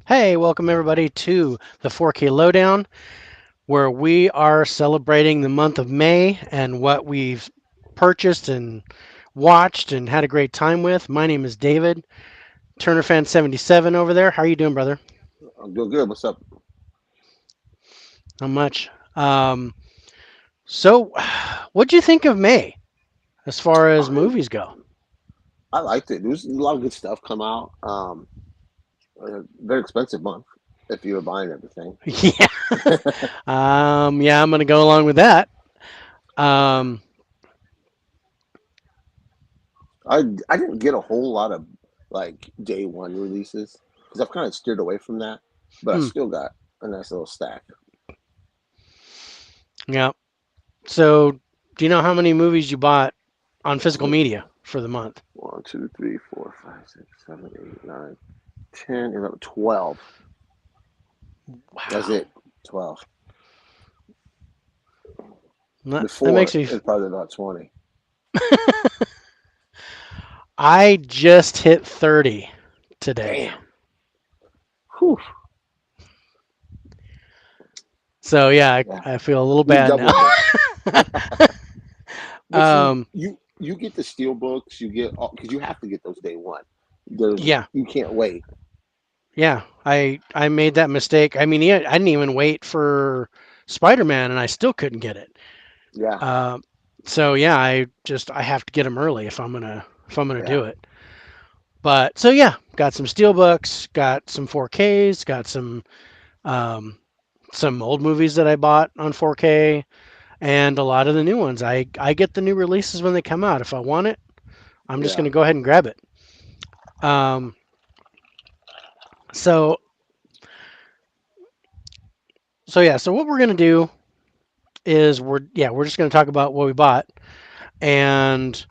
Hey, welcome everybody to the 4K Lowdown, where we are celebrating the month of May and what we've purchased and watched and had a great time with. My name is David, Turner Fan 77 over there. How are you doing, brother? I'm doing good. What's up? Not much. So, what'd you think of May as far as I movies go? I liked it. There was a lot of good stuff come out. Very expensive month if you were buying everything. Yeah. Yeah, I'm gonna go along with that. Um, I didn't get a whole lot of like day one releases because I've kind of steered away from that, but I hmm, still got a nice little stack. yeah. So, do you know how many movies you bought on physical One, media for the month? one, two, three, four, five, six, seven, eight, nine, 10, 11, 12. That's Wow. it. 12. That makes Before me. it's probably about 20. I just hit 30 today. Damn. Whew. So yeah, Yeah. I feel a little You bad now. doubled it. But see, um, you get the steel books, you get all because you have to get those day one. There's yeah, you can't wait. yeah. I made that mistake. I mean, yeah, I didn't even wait for Spider-Man, and I still couldn't get it. Yeah, Um, so yeah, I have to get them early if I'm gonna yeah, do it. But so yeah, got some steel books, got some 4Ks, got um, some old movies that I bought on 4K, and a lot of the new ones. I get the new releases when they come out. If I want it, I'm just going yeah. to go ahead and grab it. Um, so so yeah. So what we're going to do is we're just going to talk about what we bought, and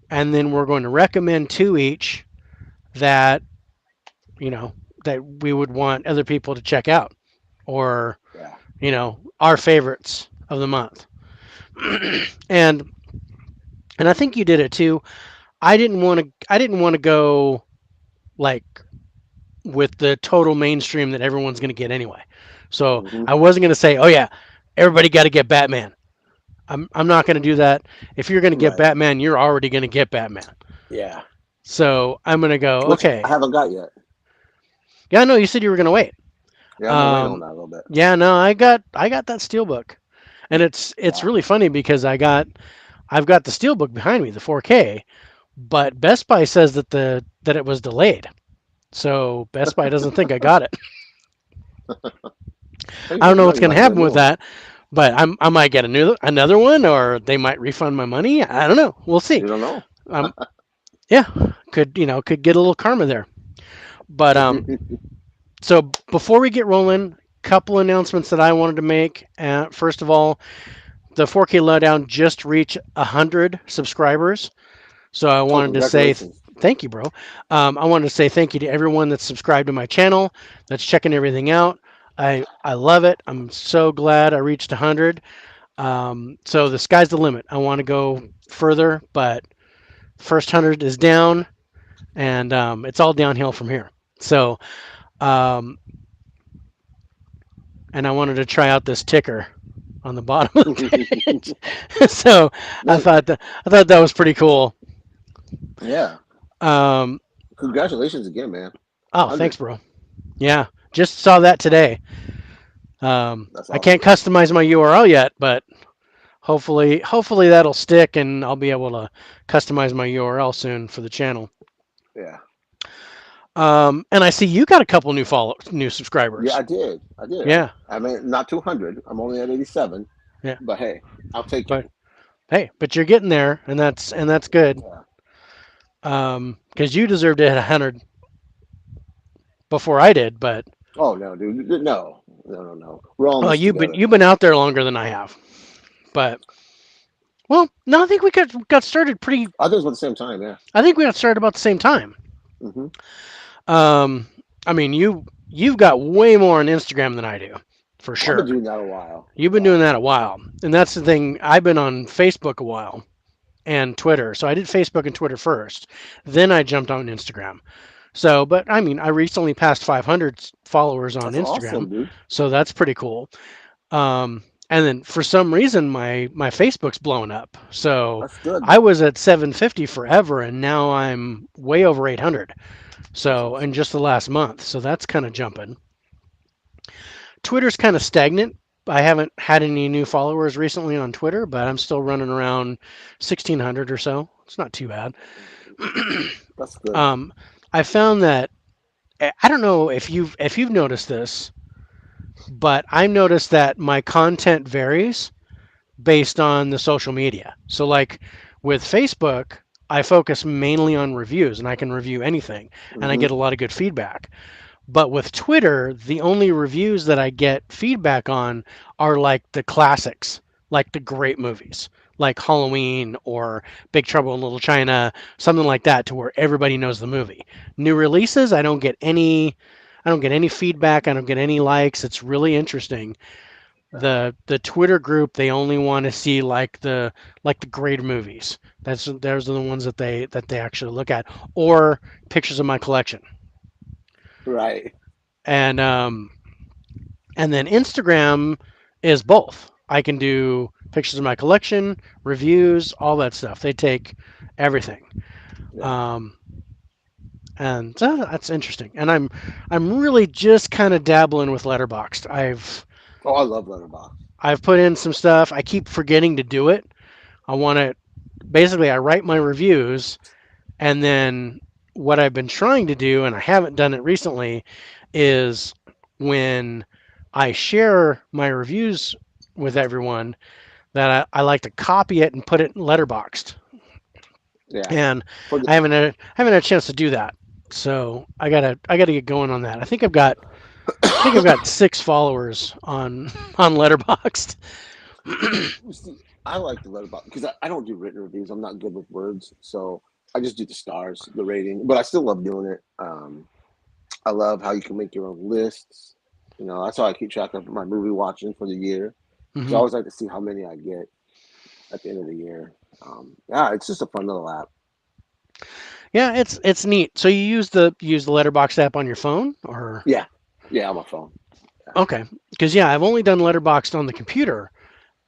and then we're going to recommend two each that you know that we would want other people to check out, or Yeah. our favorites of the month. and and I think you did it too. I didn't want to go like with the total mainstream that everyone's going to get anyway. So Hmm. I wasn't going to say, oh yeah, everybody got to get Batman. I'm not going to do that. If you're going to get Right. Batman, you're already going to get Batman. Yeah. So I'm going to go, Which I okay. haven't got yet. Yeah, no, you said you were going to wait. Yeah, I'm gonna wait on Um, that a little bit. yeah, no, I got that steelbook, and it's Wow. really funny because I've got the steelbook behind me, the 4K, but Best Buy says that it was delayed. So Best Buy doesn't think I got it. Hey, you I don't never know know. what's You going to might get a happen new with one. that, but I might get another one, or they might refund my money. I don't know. We'll see. You don't know. Um, yeah, could get a little karma there. But so before we get rolling, couple announcements that I wanted to make. First of all, the 4K Lowdown just reached 100 subscribers, so I Oh, wanted to say congratulations. thank you, bro. I wanted to say thank you to everyone that's subscribed to my channel, that's checking everything out. I love it. I'm so glad I reached 100. So the sky's the limit. I want to go further, but first 100 is down, and it's all downhill from here. So, um, and I wanted to try out this ticker on the bottom of the page. So Man, I thought that was pretty cool. yeah. Um, Congratulations again, man. oh, 100. thanks, bro. Yeah, just saw that today. That's I can't awesome. customize my URL yet, but hopefully that'll stick, and I'll be able to customize my URL soon for the channel. Yeah. And I see you got a couple new Yeah, subscribers. I did. I did. Yeah, I mean, not 200. I'm only at 87, yeah. but hey, I'll take it. But hey, but you're getting there, and that's good. Yeah. Because you deserve to hit 100 before I did. But Oh no, dude. No, no, no, no. We're all in this together. you've been out there longer than I have. But well, no, I think we got started pretty. I think it's about the same time. Yeah. I think we got started about the same time. Hmm. Um, I mean you've got way more on Instagram than I do, for I've been sure. doing that a while. You've been Yeah. doing that a while, and that's the thing. I've been on Facebook a while and Twitter. So I did Facebook and Twitter first. Then I jumped on Instagram. So, but I mean, I recently passed 500 followers on That's Instagram, awesome, dude. so that's pretty cool. And then for some reason, my Facebook's blown up. So That's good. I was at 750 forever, and now I'm way over 800. That's So in awesome. just the last month, so that's kind of jumping. Twitter's kind of stagnant. I haven't had any new followers recently on Twitter, but I'm still running around 1600 or so. It's not too bad. That's good. um, I found that I don't know if you've noticed this, but I noticed that my content varies based on the social media. So like with Facebook, I focus mainly on reviews and I can review anything and I Hmm. get a lot of good feedback. But with Twitter, the only reviews that I get feedback on are like the classics, like the great movies, like Halloween or Big Trouble in Little China, something like that, to where everybody knows the movie. New releases, I don't get any feedback. I don't get any likes. It's really interesting. Yeah. The Twitter group, they only want to see like the great movies. Those are the ones that they actually look at, or pictures of my collection. Right. And then Instagram is both. I can do pictures of my collection, reviews, all that stuff. They take everything. Yeah. Um, and that's interesting. And I'm really just kind of dabbling with Letterboxd. Oh, I love Letterboxd. I've put in some stuff. I keep forgetting to do it. I want to basically I write my reviews, and then what I've been trying to do, and I haven't done it recently, is when I share my reviews with everyone, that I like to copy it and put it in Letterboxd. Yeah. And For the I haven't had a chance to do that. So I gotta get going on that. I think I've got 6 followers on Letterboxd. see, I like the Letterboxd because I don't do written reviews. I'm not good with words, so I just do the stars, the rating. But I still love doing it. I love how you can make your own lists. You know, that's how I keep track of my movie watching for the year. So I Hmm. always like to see how many I get at the end of the year. Yeah, it's just a fun little app. Yeah, it's neat. So you use the Letterboxd app on your phone, or Yeah, yeah, on my phone. Yeah. okay? Because yeah, I've only done Letterboxd on the computer.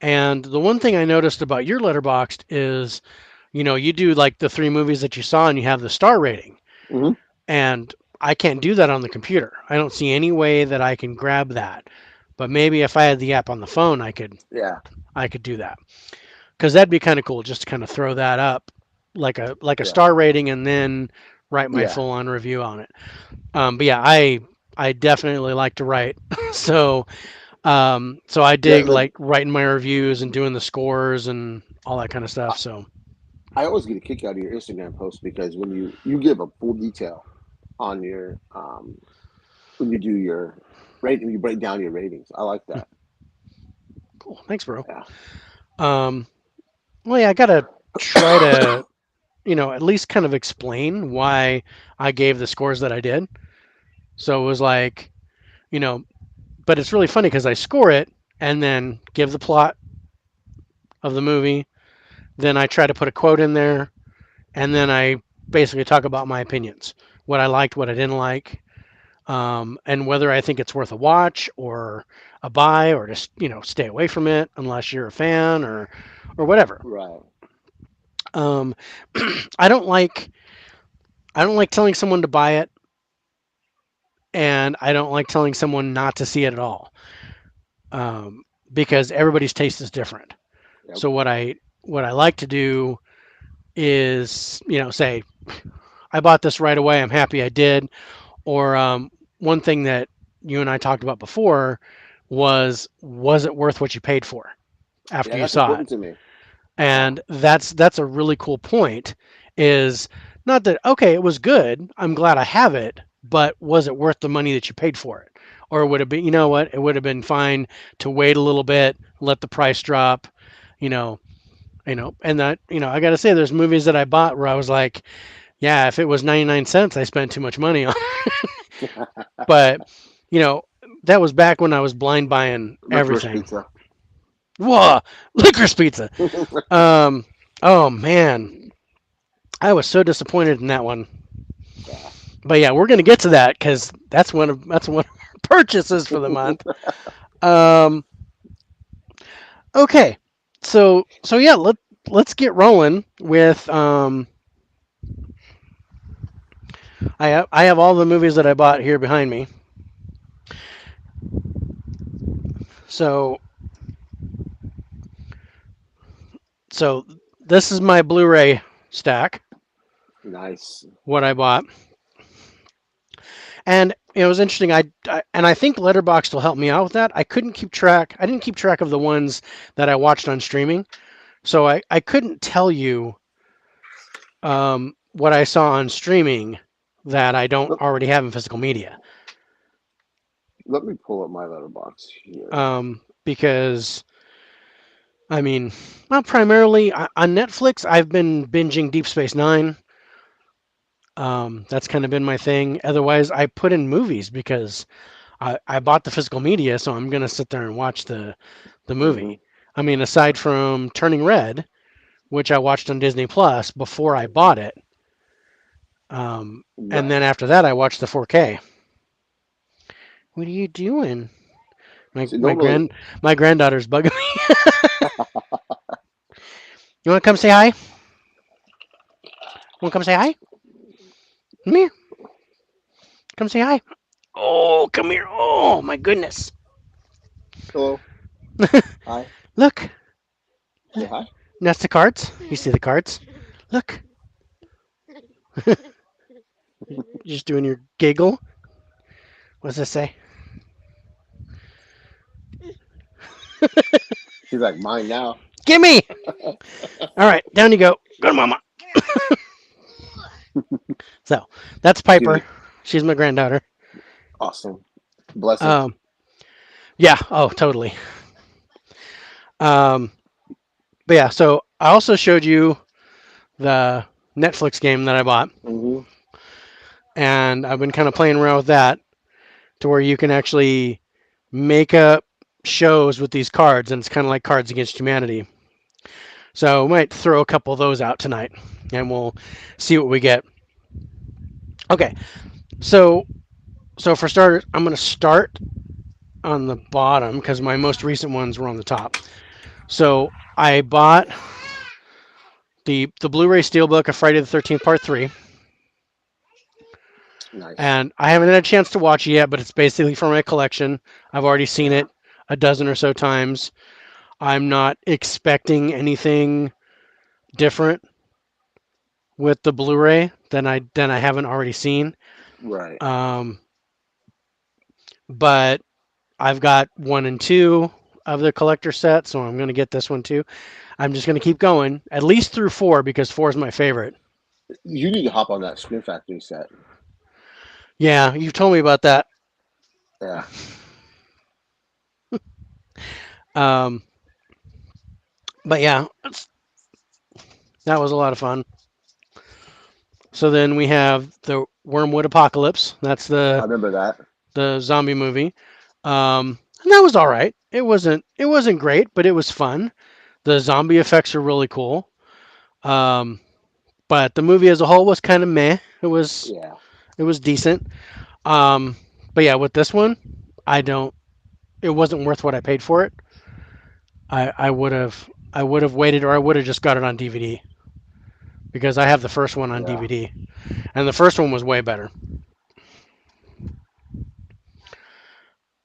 And the one thing I noticed about your Letterboxd is, you do like the 3 movies that you saw and you have the star rating. Hmm. And I can't do that on the computer. I don't see any way that I can grab that. But maybe if I had the app on the phone, Yeah, I could do that. Because that'd be kind of cool just to kind of throw that up like a yeah, star rating and then write my yeah. full on review on it. But yeah, I definitely like to write. so so I Yeah, dig like writing my reviews and doing the scores and all that kind of I, stuff. So I always get a kick out of your Instagram posts because when you give a full detail on your when you do your rating, you break down your ratings. I like that. cool. Thanks, bro. Yeah. Um, well, yeah, I gotta try to at least kind of explain why I gave the scores that I did. So it was like, you know, but it's really funny because I score it and then give the plot of the movie. Then I try to put a quote in there, and then I basically talk about my opinions, what I liked, what I didn't like, and whether I think it's worth a watch or a buy, or just stay away from it unless you're a fan or whatever. Right. Um, I don't like I don't like telling someone to buy it, and I don't like telling someone not to see it at all, um, because everybody's taste is different. Yep. So what I like to do is say I bought this right away. I'm happy I did. Or one thing that you and I talked about before was it worth what you paid for after Yeah, you that's saw it? important to me. Yeah. And that's a really cool point. Is not that okay, it was good. I'm glad I have it, but was it worth the money that you paid for it? Or would it be, what? It would have been fine to wait a little bit, let the price drop, you know, and that, I got to say, there's movies that I bought where I was like, yeah, if it was 99 cents, I spent too much money on. But, you know, that was back when I was blind buying Licorice everything. pizza. Whoa, licorice pizza. Oh man, I was so disappointed in that one. Yeah. But yeah, we're gonna get to that because that's one of our purchases for the month. Um, okay, so yeah, let's get rolling with I have all the movies that I bought here behind me. So so this is my Blu-ray stack, Nice. what I bought, and it was interesting. I think Letterboxd will help me out with that. I couldn't keep track. I didn't keep track of the ones that I watched on streaming, so I couldn't tell you what I saw on streaming that I don't Let, already have in physical media. let me pull up my letterbox here. Because I mean, well, primarily on Netflix, I've been binging Deep Space Nine. That's kind of been my thing. Otherwise, I put in movies because I bought the physical media, so I'm gonna sit there and watch the Hmm. movie. I mean, aside from Turning Red, which I watched on Disney Plus before I bought it, and then Right. after that, I watched the 4K. What are you doing? My So my normally, grand my granddaughter's bugging me. You want to come say hi? Want to come say hi? Come here. Come say hi. Oh, come here. Oh, my goodness. hello, hi, Look. say hi. That's the cards. You see the cards? Look. Just doing your giggle. What does this say? She's like mine now. Gimme. All right, down you go. Go to mama. So that's She's Piper. like She's my granddaughter. awesome, blessing. Um, yeah. Oh, totally. Um, but yeah. So I also showed you the Netflix game that I bought, Hmm. and I've been kind of playing around with that to where you can actually make up shows with these cards, and it's kind of like Cards Against Humanity. So we might throw a couple of those out tonight, and we'll see what we get. Okay, so for starters, I'm going to start on the bottom because my most recent ones were on the top. So I bought the Blu-ray Steelbook of Friday the 13th Part 3, Nice. and I haven't had a chance to watch it yet, but it's basically for my collection. I've already seen Yeah. it a dozen or so times. I'm not expecting anything different with the Blu-ray than I haven't already seen. Right. Um, but I've got one and two of the collector set, so I'm going to get this one too. I'm just going to keep going at least through four because four is my favorite. You need to hop on that Screen Factory set. Yeah, you've told me about that. Yeah. Um, but yeah, that was a lot of fun. So then we have the Wormwood Apocalypse. That's I the remember that. zombie movie. And that was all right. It wasn't great, but it was fun. The zombie effects are really cool. Um, but the movie as a whole was kind of meh. Yeah. It was decent. Um, but yeah, with this one, I don't. It wasn't worth what I paid for it. I would have waited, or I would have just got it on DVD because I have the first one on Yeah. DVD, and the first one was way better.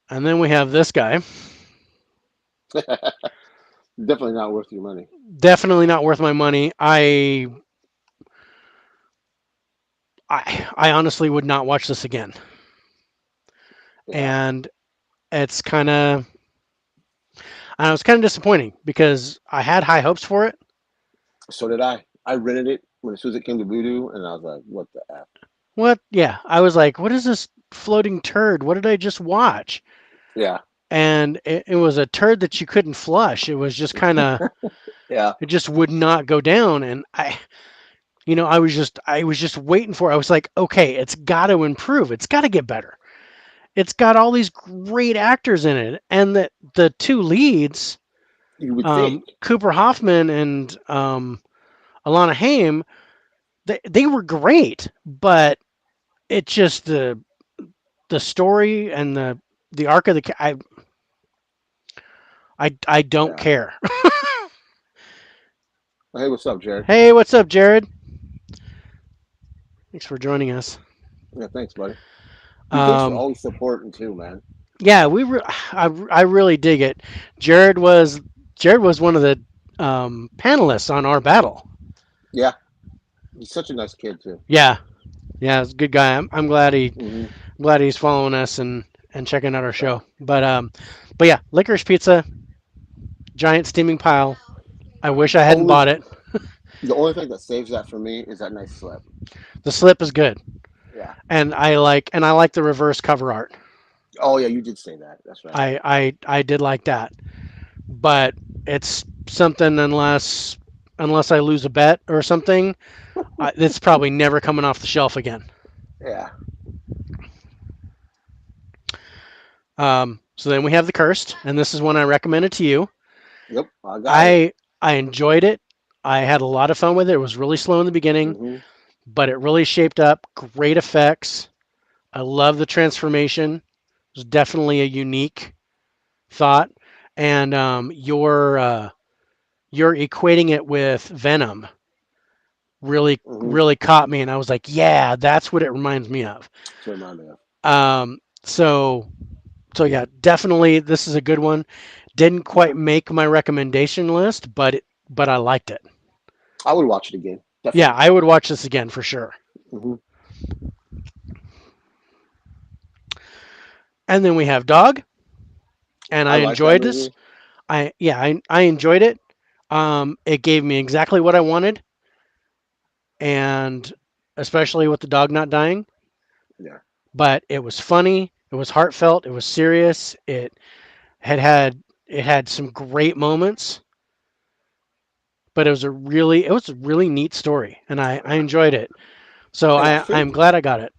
And then we have this guy. Definitely not worth your money. Definitely not worth my money. I honestly would not watch this again. Yeah. And it's kind of I was kind of disappointing because I had high hopes for it. So did I. I rented it when as soon as it came to Voodoo, and I was like, "What the f?" What? Yeah, I was like, what is this floating turd? What did I just watch? Yeah. And it was a turd that you couldn't flush. It was just kind of Yeah. it just would not go down, and I was just waiting for it. I was like, okay, it's got to improve. It's got to get better. It's got all these great actors in it, and the two leads, You would think. Cooper Hoffman and Alana Haim, they were great, but it just the story and the arc of I don't Yeah. care. Hey, what's up, Jared? Hey, what's up, Jared? Thanks for joining us. Yeah, thanks, buddy. Dude, thanks for Um, always supporting too, man. yeah, I really dig it. Jared was Jared was one of the panelists on our battle. Yeah, he's such a nice kid too. Yeah, yeah, he's a good guy. I'm Hmm. glad he's following us and checking out our Yeah. show. But yeah, licorice pizza, giant steaming pile. I wish I hadn't Only bought it. the only thing that saves that for me is that nice slip. The slip is good, Yeah. and I like the reverse cover art. Oh yeah, you did say that. That's right. I did like that, but it's something unless I lose a bet or something, it's probably never coming off the shelf again. Yeah. So then we have the cursed, and this is one I recommended to you. Yep. I got it. I enjoyed it. I had a lot of fun with it. It was really slow in the beginning, Hmm. but it really shaped up. Great effects. I love the transformation. It was definitely a unique thought, and you're equating it with Venom Hmm. really caught me, and I was like, yeah, that's what it reminds me of. To remind me of. Um, so so yeah, definitely this is a good one. Didn't Yeah. quite make my recommendation list, but I liked it. I would watch it again. Yeah, Definitely. I would watch this again for sure. Hmm. And then we have Dog, and I I like that enjoyed this. movie. I enjoyed it. It gave me exactly what I wanted, and especially with the dog not dying. Yeah. But it was funny. It was heartfelt. It was serious. It had some great moments, but it was a really neat story, and I Yeah. enjoyed it. So And I'm glad I got it.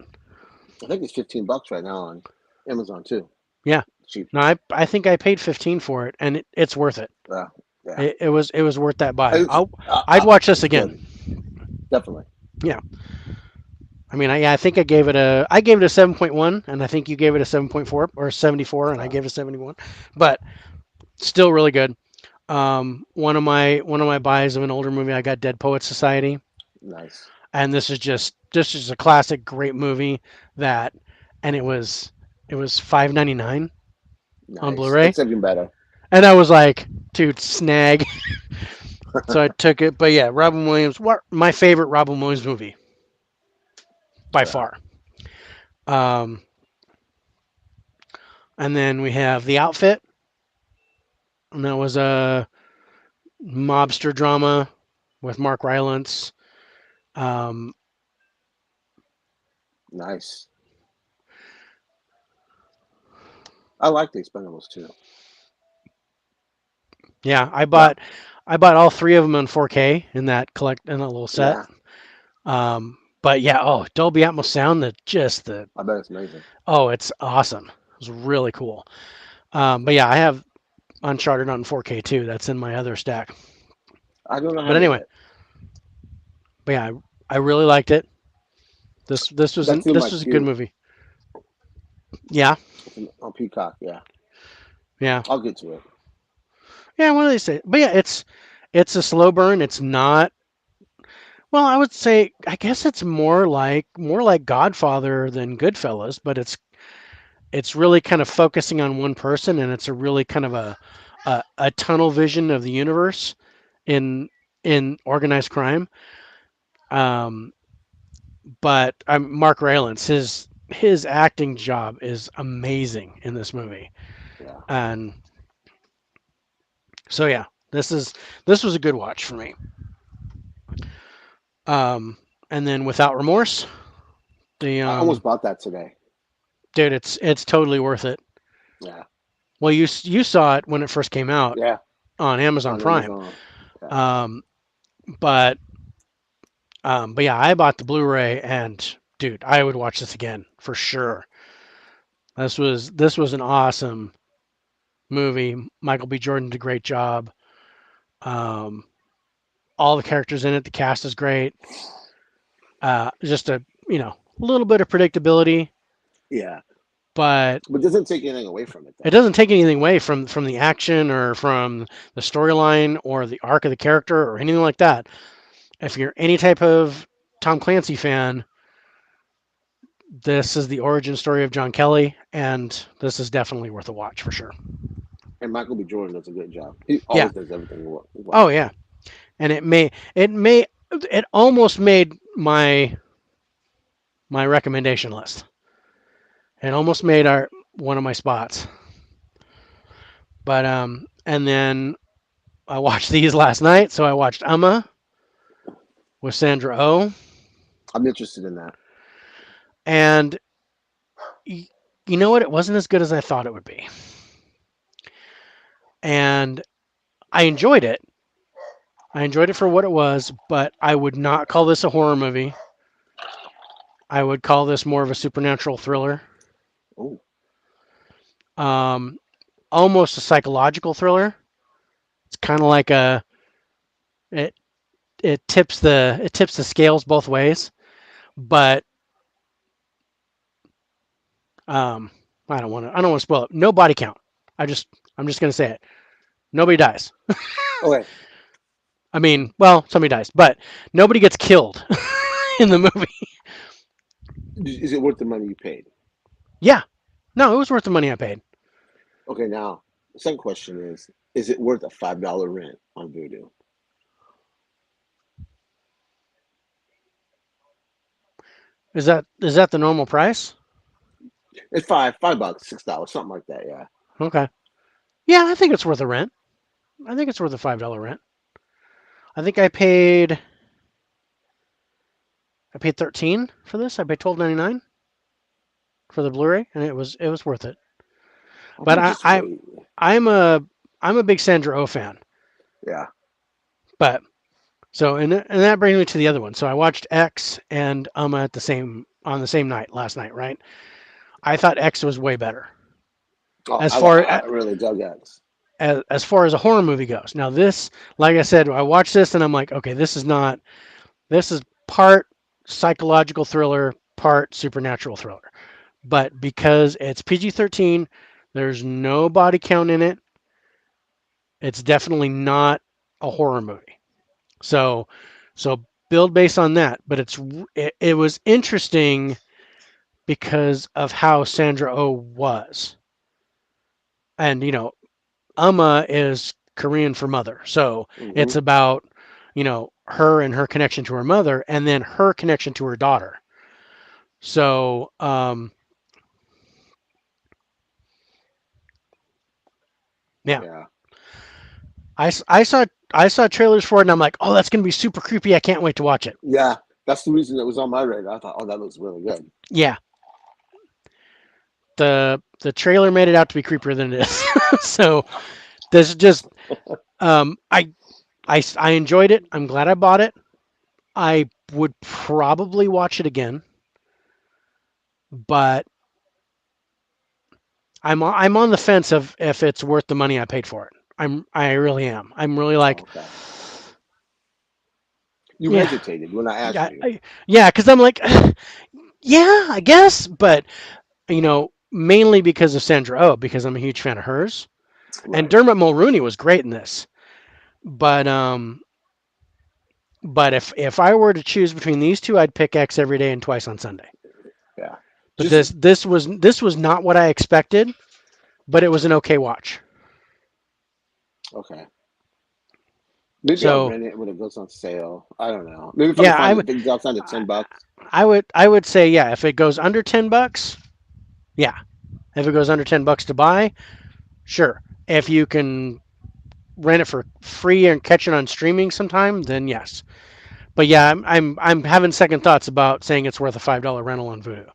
I think it's $15 right now on Amazon too. Yeah. Cheap. No, I think I paid 15 for it, and it's worth it. Yeah. Yeah. It was worth that buy. It's I'd watch this it's good. again. Definitely. Yeah. I mean, I think I gave it a 7.1, and I think you gave it a 7.4 or 74, and I Uh, gave it a 71. But still really good. One of my buys of an older movie, I got Dead Poets Society, nice. and this is a classic, great movie that, and it was 5.99 on Nice. Blu-ray, That's even better. and I was like, dude, snag. So I took it. But yeah, Robin Williams, my favorite Robin Williams movie by Yeah. far. Um, and then we have The Outfit, and that was a mobster drama with Mark Rylance. Um, Nice. I like the Expendables too. yeah, Yeah. I bought all three of them in 4K in that little set. Yeah. But yeah, oh, Dolby Atmos sound, the I bet it's amazing. oh, it's awesome. It was really cool. But yeah, I have Uncharted on 4K too. That's in my other stack. I don't But have it anyway, yet. but yeah, I really liked it. That's in my This was a good queue. movie. Yeah, On Peacock. Yeah. yeah, I'll get to it. yeah. What do they say? But yeah, it's a slow burn. It's not. Well, I would say I guess it's more like Godfather than Goodfellas, but it's really kind of focusing on one person, and it's a really kind of a tunnel vision of the universe in organized crime. Um, but Mark Rylance, his acting job is amazing in this movie, Yeah. and so yeah, this was a good watch for me. Um, and then Without Remorse, the I almost bought that today. dude, it's totally worth it. Yeah. Well, you saw it when it first came out Yeah. on Amazon On Prime, Amazon. Yeah. um, but but yeah, I bought the Blu-ray, and dude, I would watch this again for sure. This was an awesome movie. Michael B. Jordan did a great job. Um, all the characters in it, the cast is great. Just a a little bit of predictability, Yeah, but but it doesn't take anything away from it it though. doesn't take anything away from the action or from the storyline or the arc of the character or anything like that. If you're any type of Tom Clancy fan, this is the origin story of John Kelly, and this is definitely worth a watch for sure. And Michael B. Jordan does a good job. He Yeah. always does everything Oh well. yeah. And it almost made my recommendation list. It almost made our one of my spots. But and then I watched these last night. So I watched Emma with Sandra Oh, I'm interested in that. and you know what? It wasn't as good as I thought it would be, and I enjoyed it. I enjoyed it for what it was, but I would not call this a horror movie. I would call this more of a supernatural thriller, Oh, um, almost a psychological thriller. It's kind of like a it it tips the scales both ways, but um, I don't want to spoil it. No body count. I just I'm just gonna say it. Nobody dies. okay. I mean, well, somebody dies, but nobody gets killed in the movie. Is it worth the money you paid? Yeah, no, it was worth the money I paid. Okay, now the second question is it worth a $5 rent on Voodoo? Is that the normal price? It's five bucks, $6, something like that. Yeah. Okay. Yeah, I think it's worth a rent. I think it's worth a $5 rent. I think I paid 13 for this. I paid 12.99 for the Blu-ray, and it was worth it. I But might just wait. I'm a I'm a big Sandra Oh fan. Yeah. But so and that brings me to the other one. So I watched X and Uma at the same on the same night last night, right? I thought X was way better Oh, as I really dug X. as far as a horror movie goes. Now this, like I said, I watched this and I'm like, okay, this is part psychological thriller, part supernatural thriller. But because it's PG-13, there's no body count in it. It's definitely not a horror movie. So so build based on that. But it was interesting because of how Sandra Oh was, and Amma is Korean for mother, so Hmm. it's about her and her connection to her mother, and then her connection to her daughter. So yeah, Yeah. I saw trailers for it, and I'm like, oh, that's gonna be super creepy. I can't wait to watch it. Yeah. That's the reason it was on my radar. I thought, oh, that looks really good. Yeah, the trailer made it out to be creepier than it is. So this is just I enjoyed it. I'm glad I bought it. I would probably watch it again, but I'm on the fence of if it's worth the money I paid for it. I really am. I'm really like, Oh, okay. You yeah, hesitated when I asked yeah, you. yeah, because I'm like, yeah, I guess, but mainly because of Sandra Oh, because I'm a huge fan of hers, and Right. Dermot Mulroney was great in this. But if I were to choose between these two, I'd pick X every day and twice on Sunday. Yeah. But Just this was not what I expected, but it was an okay watch. okay. Maybe I'll So rent it when it goes on sale. I don't know. Maybe if I can yeah, find it, if it drops down to I $10. I would say yeah. If it goes under $10, yeah. If it goes under $10 to buy, sure. If you can rent it for free and catch it on streaming sometime, then yes. But yeah, I'm having second thoughts about saying it's worth a $5 rental on Vudu.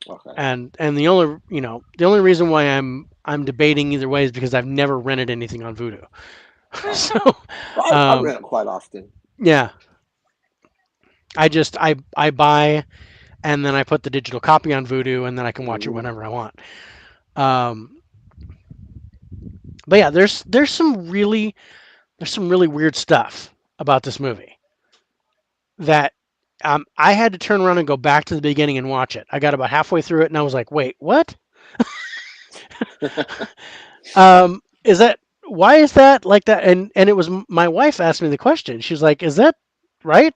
Okay. And the only reason why I'm debating either way is because I've never rented anything on Vudu. Oh, So well, I um, rent it quite often. yeah, I buy and then I put the digital copy on Vudu and then I can watch it Hmm. whenever I want. Um, but yeah, there's some really weird stuff about this movie that I had to turn around and go back to the beginning and watch it. I got about halfway through it and I was like, wait, what? Is that why is that like that? And it was my wife asked me the question. She was like, "Is that right?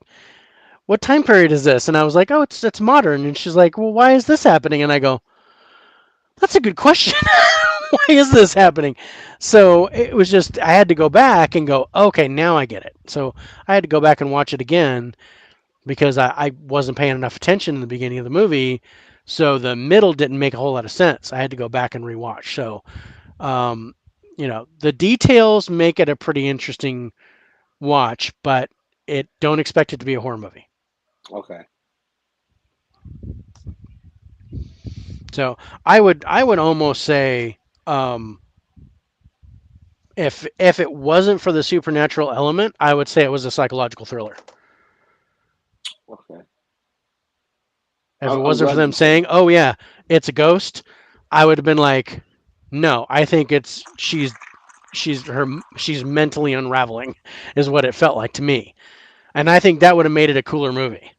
What time period is this?" And I was like, "Oh, it's modern." And she's like, "Well, why is this happening?" And I go, "That's a good question. Why is this happening?" So it was just I had to go back and go, "Okay, now I get it." So I had to go back and watch it again because I wasn't paying enough attention in the beginning of the movie. So the middle didn't make a whole lot of sense. I had to go back and rewatch. So um, the details make it a pretty interesting watch, but it don't expect it to be a horror movie. Okay. So I would almost say if it wasn't for the supernatural element, I would say it was a psychological thriller. Okay. If it I'm wasn't for glad them you said. saying, "Oh yeah, it's a ghost," I would have been like, "No, I think it's she's mentally unraveling," is what it felt like to me, and I think that would have made it a cooler movie.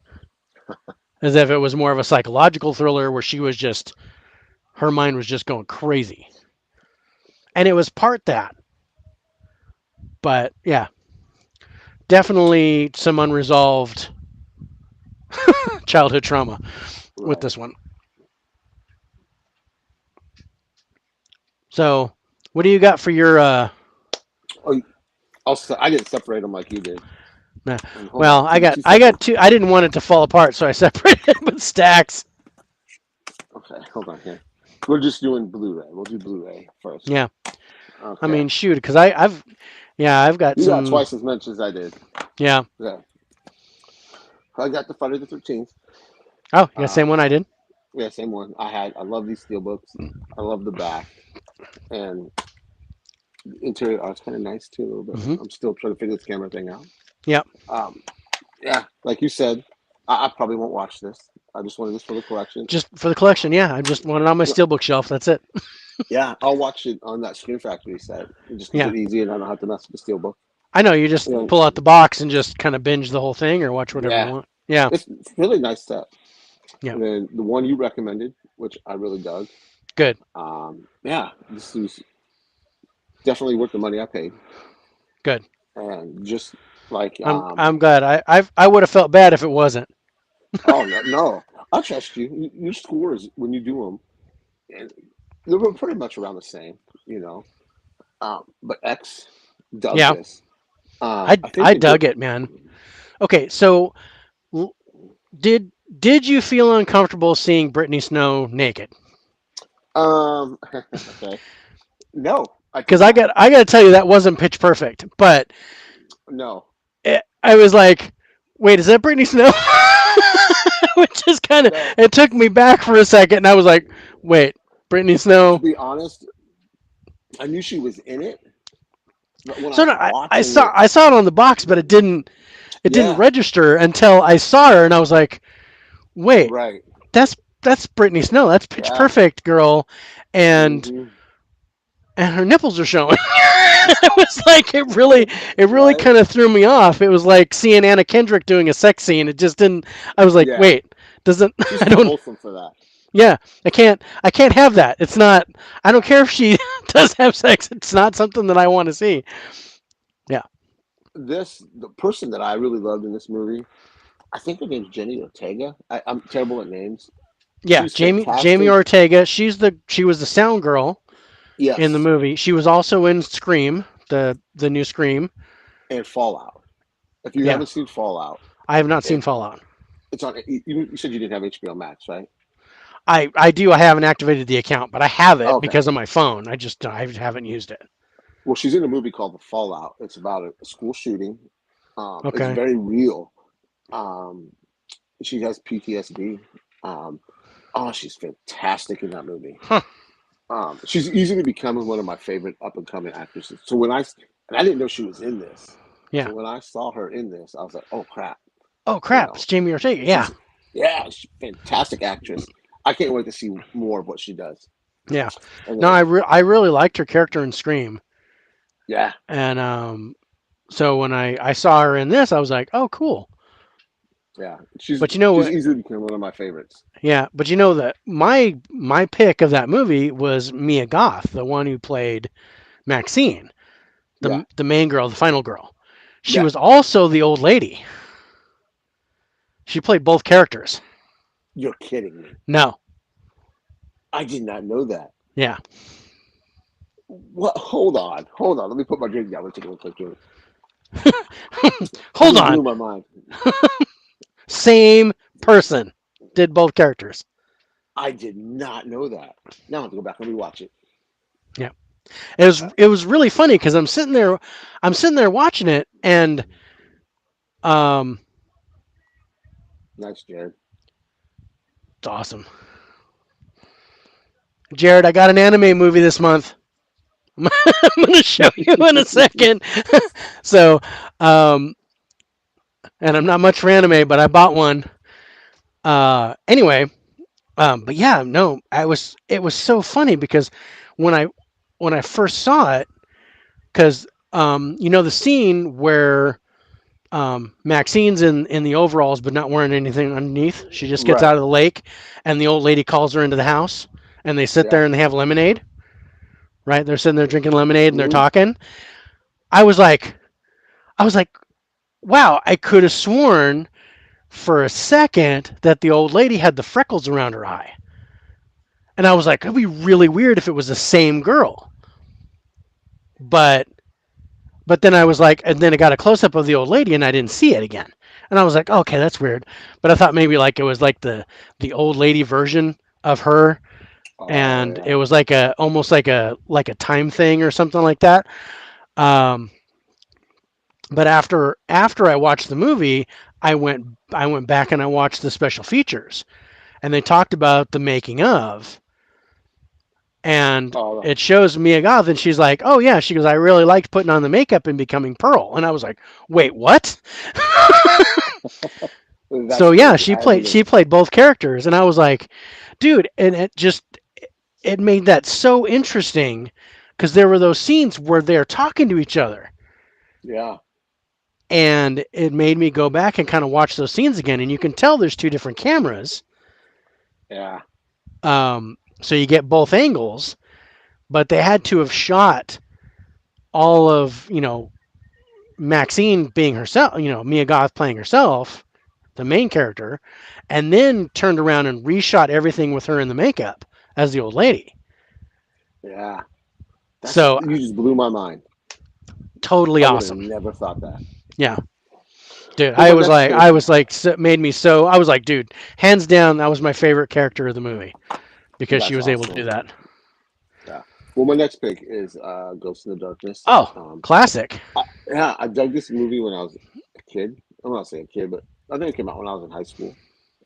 As if it was more of a psychological thriller where she was just her mind was just going crazy, and it was part that, but yeah, definitely some unresolved childhood trauma with Right. this one. So, what do you got for your? Oh, I didn't separate them like you did. Nah. And hold Well, on, I give me got two I got seconds. two. I didn't want it to fall apart, so I separated it with stacks. Okay, hold on here. We're just doing Blu-ray. We'll do Blu-ray first. Yeah, I Okay. mean, shoot, because I've got You got some. twice as much as I did. Yeah. Okay. I got the Friday the 13th. Oh, yeah, same Um, one I did. yeah, same one. I love these steel books. I love the back. And the interior art's kind of nice too, a little bit. Hmm. I'm still trying to figure this camera thing out. Yeah, Um, yeah, like you said, I probably won't watch this. I just wanted this for the collection. just for the collection. Yeah, I just want it on my steelbook shelf. That's it. Yeah, I'll watch it on that Screen Factory set. It just keep Yeah, it easy, and I don't have to mess with the steelbook. I know you just And pull out the box and just kind of binge the whole thing or watch whatever you yeah, want. Yeah, it's really nice set. yeah, And then the one you recommended, which I really dug. good, Yeah, this is definitely worth the money I paid. good. And just like, I'm glad. I would have felt bad if it wasn't. oh no, no, I trust you. Your scores when you do them, and they were pretty much around the same, you know. But X dug Yeah, this. I think I they did. dug it, man. Okay, so l- did did you feel uncomfortable seeing Brittany Snow naked? Okay. No, I did Because not. I got to tell you that wasn't pitch perfect, but No, I was like, wait, is that Brittany Snow? Which is kind of no. it took me back for a second, and I was like, wait, Brittany To Snow. be honest, I knew she was in it, but when I So was no, watching it, I saw it on the box, but it didn't yeah, register until I saw her, and I was like, wait, right, that's Brittany Snow. That's Pitch yeah, Perfect girl, and hmm her nipples are showing. It was like it really right, kind of threw me off. It was like seeing Anna Kendrick doing a sex scene. It just didn't. I was like, yeah. wait, doesn't She's I too don't. wholesome for that. Yeah, I can't have that. It's not. I don't care if she does have sex. It's not something that I want to see. Yeah, The person that I really loved in this movie, I think her name's Jenny Ortega. I'm terrible at names. yeah. She's Jamie fantastic. Ortega. She was the sound girl in the Yes, movie. She was also in Scream, the new Scream. and Fallout. If you Yeah, haven't seen Fallout, I have not seen it, Fallout. it's on. You said you didn't have HBO Max, right? I do. I haven't activated the account, but I have it Okay. because of my phone. I haven't used it. Well, she's in a movie called The Fallout. It's about a school shooting. It's Okay. very real. Um, she has PTSD. Um, oh, she's fantastic in that movie. Huh. She's easily becoming one of my favorite up and coming actresses. So and I didn't know she was in this. Yeah. So when I saw her in this, I was like, oh crap, Oh you crap! know, It's Jamie Ortega. Yeah. she's yeah, she's a fantastic actress. I can't wait to see more of what she does. Yeah. And No, then I really liked her character in Scream, yeah, and so when I saw her in this, I was like, oh cool. Yeah, But you know she's what? easily become one of my favorites. Yeah, but you know that my pick of that movie was Mia Goth, the one who played Maxine, Yeah, the main girl, the final girl. She yeah. was also the old lady. She played both characters. You're kidding me. No, I did not know that. yeah. What? Hold on. Let me put my drink down. Let's take a quick drink. That Hold just on. blew my mind. Same person did both characters. I did not know that. Now I have to go back and rewatch it. Yeah. It was really funny because I'm sitting there watching it, and um Nice, Jared. it's awesome. Jared, I got an anime movie this month. I'm going to show you in a second. So, um, and I'm not much for anime, but I bought one. Anyway, but yeah, no, it was so funny because when I when I first saw it, because the scene where Maxine's in the overalls but not wearing anything underneath. She just gets Right. out of the lake, and the old lady calls her into the house, and they sit Yeah. there and they have lemonade. Right? They're sitting there drinking lemonade and they're Hmm. talking. I was like, I was like, wow, I could have sworn for a second that the old lady had the freckles around her eye. And I was like, it'd be really weird if it was the same girl. But then I was like, and then it got a close up of the old lady and I didn't see it again. And I was like, okay, that's weird. But I thought maybe like it was like the old lady version of her, Oh and yeah. it was like a almost like a time thing or something like that. Um, but after I watched the movie, I went back and I watched the special features, and they talked about the making of, and Oh, it shows Mia Goth, and she's like, "Oh yeah," she goes, "I really liked putting on the makeup and becoming Pearl," and I was like, "Wait, what?" that's So yeah, crazy. she I haven't played even. she played both characters, and I was like, "Dude," and it made that so interesting because there were those scenes where they're talking to each other, Yeah. and it made me go back and kind of watch those scenes again, and you can tell there's two different cameras, Yeah. so you get both angles, but they had to have shot all of Maxine being herself, Mia Goth playing herself, the main character, and then turned around and reshot everything with her in the makeup as the old lady. Yeah. That's So you just blew my mind. totally I would have awesome. never thought that. Yeah, dude, For I my was next like, pick, made me so. I was like, dude, hands down, that was my favorite character of the movie because she that's was able to do awesome. that. Yeah. Well, my next pick is Ghost in the Darkness. Oh, classic. Yeah, I dug this movie when I was a kid. I'm not saying a kid, but I think it came out when I was in high school.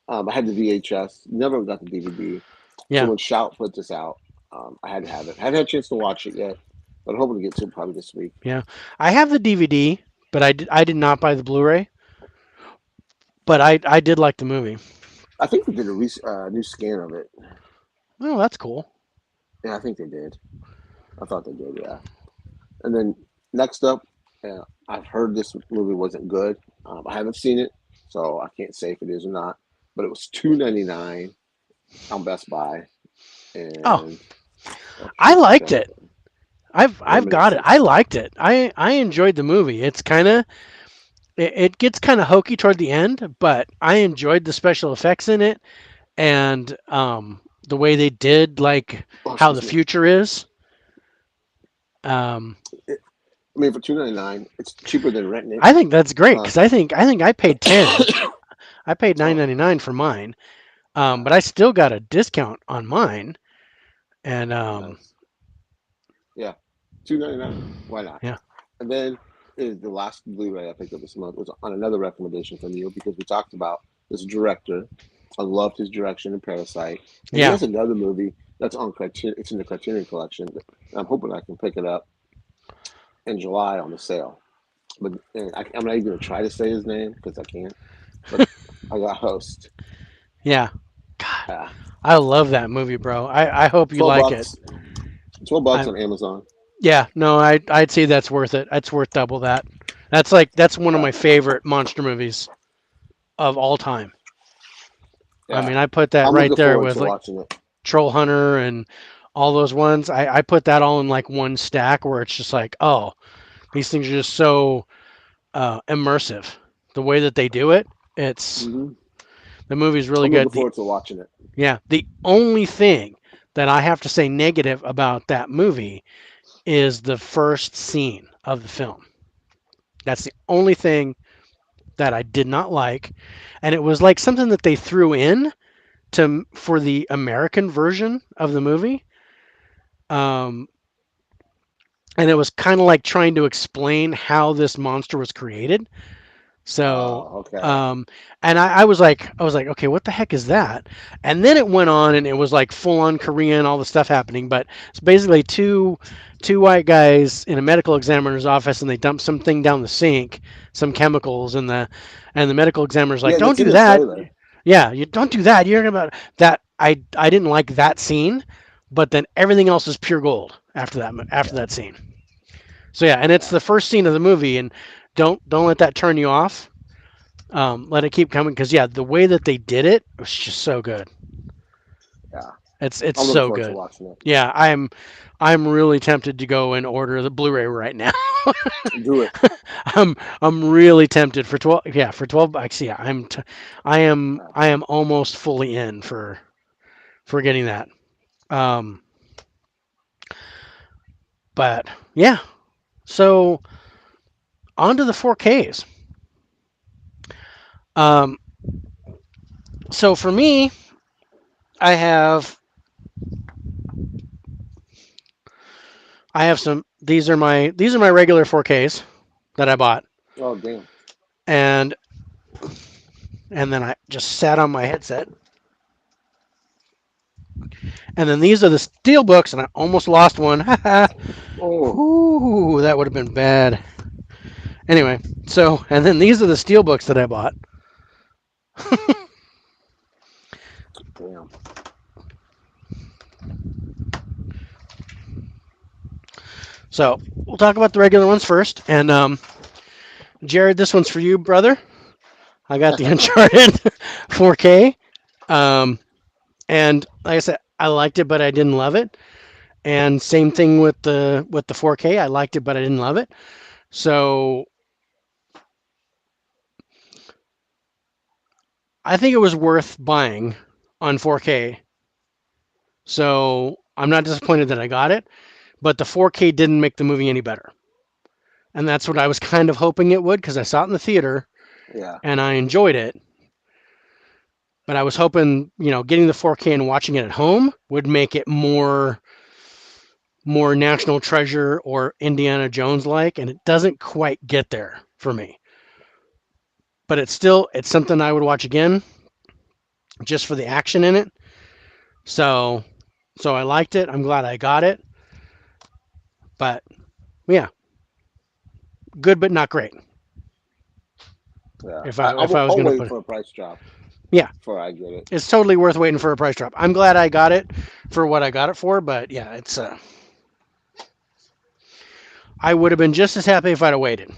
I had the VHS, never got the DVD. So Yeah, when Shout put this out, I had to have it. I haven't had a chance to watch it yet, but I'm hoping to get to it probably this week. yeah. I have the DVD, but I did not buy the Blu-ray. But I did like the movie. I think they did a new scan of it. Oh, that's cool. Yeah, I think they did. I thought they did. Yeah. And then next up, I've heard this movie wasn't good. I haven't seen it, so I can't say if it is or not. But it was $2.99 on Best Buy, Oh, and oh I shoot, liked it. I've got it. I Reminiscence. liked it. I enjoyed the movie. It's kind of it gets kind of hokey toward the end, but I enjoyed the special effects in it, and the way they did like Oh, how the excuse me. future is. Um, I mean, for $2.99, it's cheaper than renting it. I think that's great Uh, because I think I paid 10. I paid nine oh, ninety nine for mine, yeah, but I still got a discount on mine, and nice. Yeah, $2.99. Why not? yeah, And then is the last Blu-ray I picked up this month was on another recommendation from you because we talked about this director. I loved his direction in Parasite, and he yeah, has another movie that's on Criterion. It's in the Criterion collection. And I'm hoping I can pick it up in July on the sale. But I'm not even gonna try to say his name because I can't. But I got Host. yeah. God, Yeah, I love that movie, bro. I hope you 12 like it. bucks. 12 bucks I on Amazon. Yeah, no, I'd say that's worth it. That's worth double that. That's one of Yeah, my favorite monster movies of all time. I Yeah, mean, I put that I'm right looking there forward with to like watching it. Troll Hunter and all those ones. I put that all in like one stack where it's just like, oh, these things are just so immersive. The way that they do it, it's Hmm. the movie's really I'm looking good. The forward to watching it. Yeah, the only thing that I have to say negative about that movie is the first scene of the film. That's the only thing that I did not like, and it was like something that they threw in to for the American version of the movie. Um, and it was kind of like trying to explain how this monster was created. So, Oh, okay. um, and I was like, okay, what the heck is that? And then it went on, and it was like full on Korean, all the stuff happening. But it's basically two white guys in a medical examiner's office, and they dump something down the sink, some chemicals, and the medical examiner's like, Yeah, don't that's in do the that. trailer. Yeah, you don't do that. You're about that. I didn't like that scene, but then everything else is pure gold after Yeah, that scene. So yeah, and it's yeah, the first scene of the movie, and don't let that turn you off. Let it keep coming because yeah, the way that they did it was just so good. yeah. It's I'm looking so forward to good. watching it. Yeah, I'm really tempted to go and order the Blu-ray right now. Do it. I'm really tempted for 12. Yeah, for 12 bucks. Yeah, Uh, I am almost fully in for getting that. Um, but yeah, so on to the 4Ks. Um, so for me, I have I have some. These are my regular 4Ks that I bought, oh, damn. and then I just sat on my headset. And then these are the steel books, and I almost lost one. Oh, Ooh, that would have been bad. Anyway, so and then these are the steel books that I bought. damn. So we'll talk about the regular ones first. And Jared, this one's for you, brother. I got the Uncharted 4K. Um, and like I said, I liked it, but I didn't love it. And same thing with the 4K. I liked it, but I didn't love it. So I think it was worth buying on 4K. So I'm not disappointed that I got it, but the 4K didn't make the movie any better. And that's what I was kind of hoping it would because I saw it in the theater Yeah, and I enjoyed it. But I was hoping, getting the 4K and watching it at home would make it more National Treasure or Indiana Jones like, and it doesn't quite get there for me. But it's something I would watch again just for the action in it. So I liked it. I'm glad I got it. But yeah, good but not great. yeah. If I was I'll gonna wait put it, for a price drop yeah, before I get it. it's totally worth waiting for a price drop. I'm glad I got it for what I got it for. But yeah, it's I would have been just as happy if I'd have waited.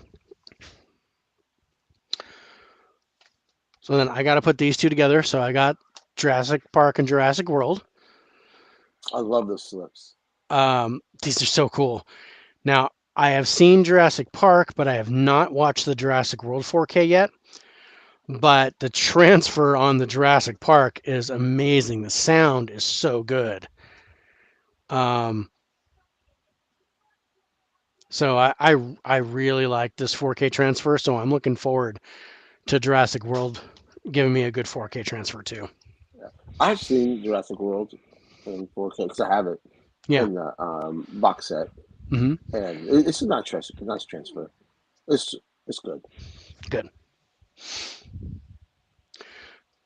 So then I got to put these two together. So I got Jurassic Park and Jurassic World. I love those slips. These are so cool. Now, I have seen Jurassic Park, but I have not watched the Jurassic World 4K yet. But the transfer on the Jurassic Park is amazing. The sound is so good. Um, so I really like this 4K transfer. So I'm looking forward to Jurassic World giving me a good 4K transfer too. Yeah. I've seen Jurassic World in 4K because I have it Yeah. in the box set, Hmm. and it's a nice transfer. It's it's good. Good.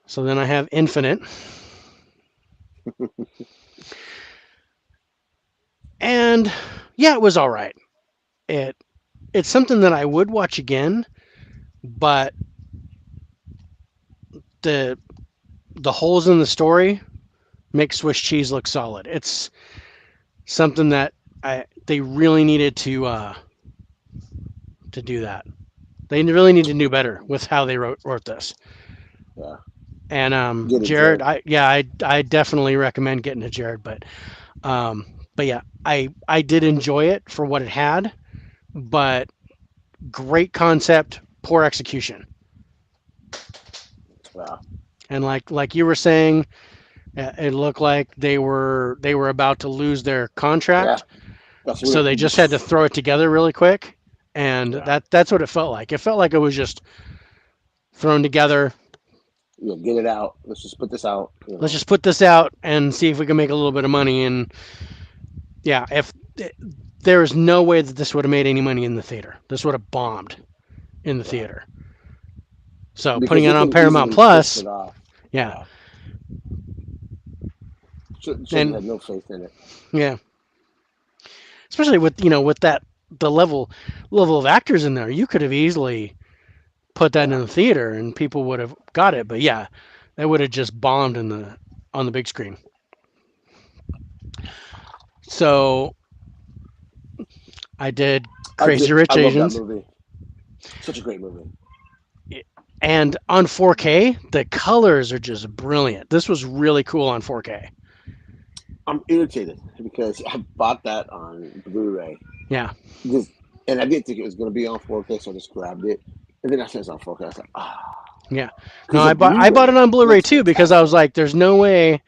So then I have Infinite, and yeah, it was all right. It it's something that I would watch again, but the the holes in the story make Swiss cheese look solid. It's something that they really needed to do that. They really need to do better with how they wrote this. Yeah. And Get it, Jared, Jared. I definitely recommend getting to Jared, um, but yeah, I did enjoy it for what it had, but great concept, poor execution. Yeah. And like you were saying, it looked like they were about to lose their Yeah. contract, That's what so they just had to throw it together really quick, and yeah. that's what it felt like. It felt like it was just thrown together. Yeah. Get it out. Let's just put this out. Let's just put this out and see if we can make a little bit of money. And yeah, if there is no way that this would have made any money in the theater, this would have bombed in the Yeah. theater. So putting Because it they on can Paramount easily push Plus, it off. yeah, Yeah. Should and have no faith in it. yeah, especially with with that the level of actors in there, you could have easily put that in Yeah. the theater and people would have got it. But yeah, they would have just bombed in the on the big screen. So I did Crazy I Rich love that Asians, movie. Such a great movie. and on 4K, the colors are just brilliant. This was really cool on 4K. I'm irritated because I bought that on Blu-ray. Yeah, Just and I didn't think it was going to be on 4K, so I just grabbed it. And then I said it's on 4K. I was like, ah, yeah. No, because the I bought it Blu-ray on Blu-ray looks too because I was fantastic. like, there's no way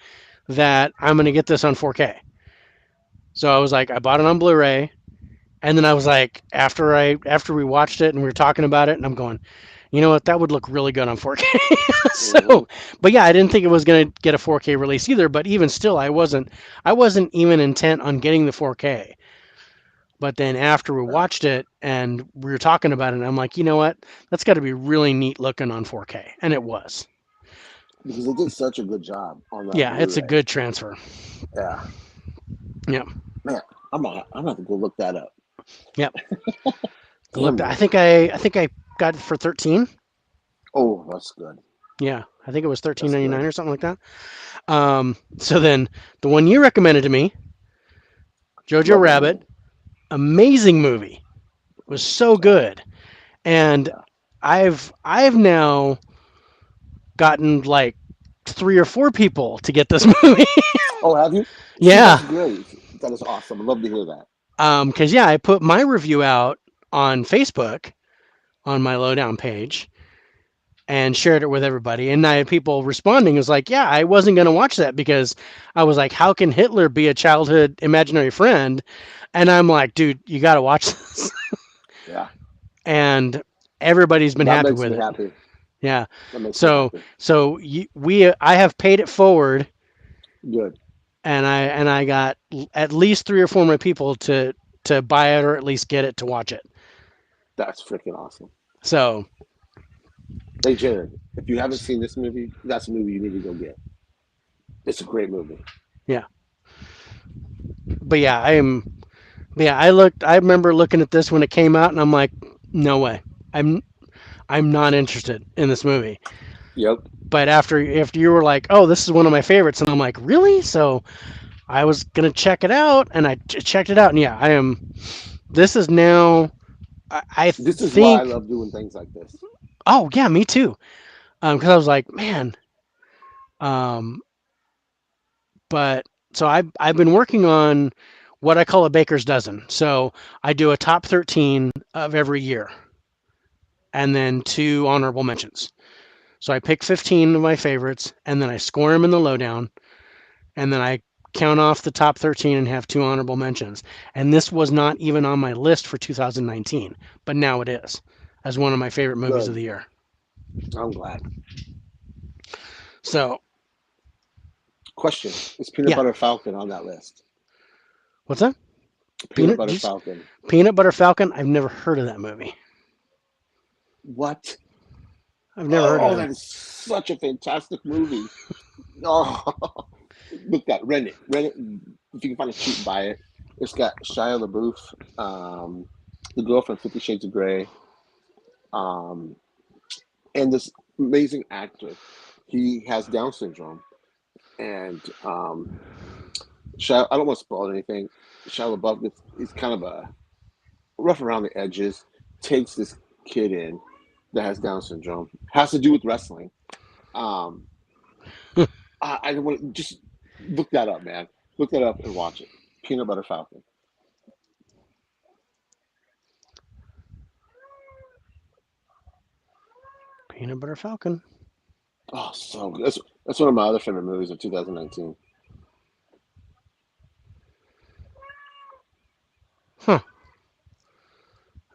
that I'm gonna get this on 4K. So I was like, I bought it on Blu-ray, and then I was like, after we watched it and we were talking about it, and I'm going, you know what, that would look really good on 4K. Hmm. So, but yeah, I didn't think it was gonna get a 4K release either. But even still, I wasn't even intent on getting the 4K. But then after we Yeah. watched it and we were talking about it, I'm like, you know what, that's got to be really neat looking on 4K, and it was. Because they did such a good job on that Yeah, it's a Blu-ray. good transfer. Yeah, Yeah, man, I'm gonna have to go look that up. yeah. Damn Looked. it. I think I got it for 13. Oh, that's good. Yeah, I think it was thirteen That's ninety good. nine or something like that. So then the one you recommended to me, Jojo Love that movie. Rabbit, amazing movie, was so Yeah, good, and yeah. I've now gotten like 3 or 4 people to get this movie. Oh, have you? See, Yeah, that's great. That is awesome. I'd love to hear that. because yeah, I put my review out on Facebook on my Lowdown page and shared it with everybody, and I had people responding. It was like, yeah, I wasn't gonna watch that because I was like, how can Hitler be a childhood imaginary friend? And I'm like, dude, you got to watch this. Yeah, And everybody's been that happy makes with me it. happy. Yeah. That makes me So happy. I have paid it forward, Good. and I got at least 3 or 4 more people to buy it or at least get it to watch it. That's freaking awesome. So Hey, Jared, if you haven't seen this movie, that's a movie you need to go get. It's a great movie. yeah, but yeah, I remember looking at this when it came out, and I'm like, no way, I'm I'm not interested in this movie. Yep. But after you were like, oh, this is one of my favorites, and I'm like, really? So I was gonna check it out, and I checked it out, and yeah, I am. This is now. I This is why I think. love doing things like this. Oh yeah, me too. Because I was like, man. Um, but so I've been working on what I call a baker's dozen. So I do a top 13 of every year, and then 2 honorable mentions. So I pick 15 of my favorites, and then I score them in the lowdown, and then I count off the top 13 and have 2 honorable mentions. And this was not even on my list for 2019, but now it is as one of my favorite movies of Good. the year. I'm glad. So, Question: Is Peanut yeah. Butter Falcon on that list? What's that? Peanut Peanut Butter just Falcon. Peanut Butter Falcon? I've never heard of that movie. What? I've never heard of Oh, him. that is such a fantastic movie. Oh, look that. Rent it. Rent it. If you can find it cheap, buy it. It's got Shia LaBeouf, the girl from 50 Shades of Grey, um, and this amazing actor. He has Down syndrome, and I don't want to spoil anything. Shia LaBeouf is kind of a rough around the edges. Takes this kid in that has Down syndrome. Has to do with wrestling, Um, I don't want to just look that up, man. Look that up and watch it. Peanut Butter Falcon. Peanut Butter Falcon. Oh, so good. That's one of my other favorite movies of 2019. Huh.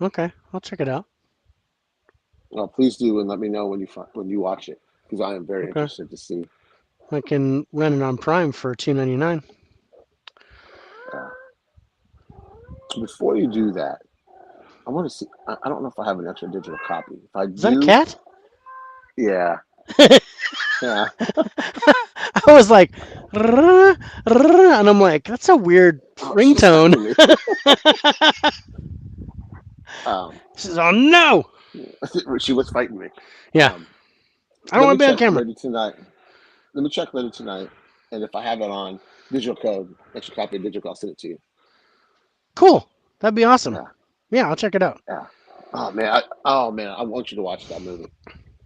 Okay, I'll check it out. Please do and let me know when you watch it because I am very Okay. interested to see. I can rent it on Prime for $2.99. Uh, Before you do that, I want to see. I don't know if I have an extra digital copy. If I Is that a do, cat? yeah, I yeah. was like, and I'm like, that's a weird Oh, she's ringtone. fighting me. um, She says, oh no. she was fighting me. Yeah, Um, I don't Let me want to be on check camera. later tonight. Let me check later tonight, and if I have it on digital code, extra copy of digital, I'll send it to you. Cool. That'd be awesome. Yeah, Yeah, I'll check it out. yeah. Oh man, I want you to watch that movie.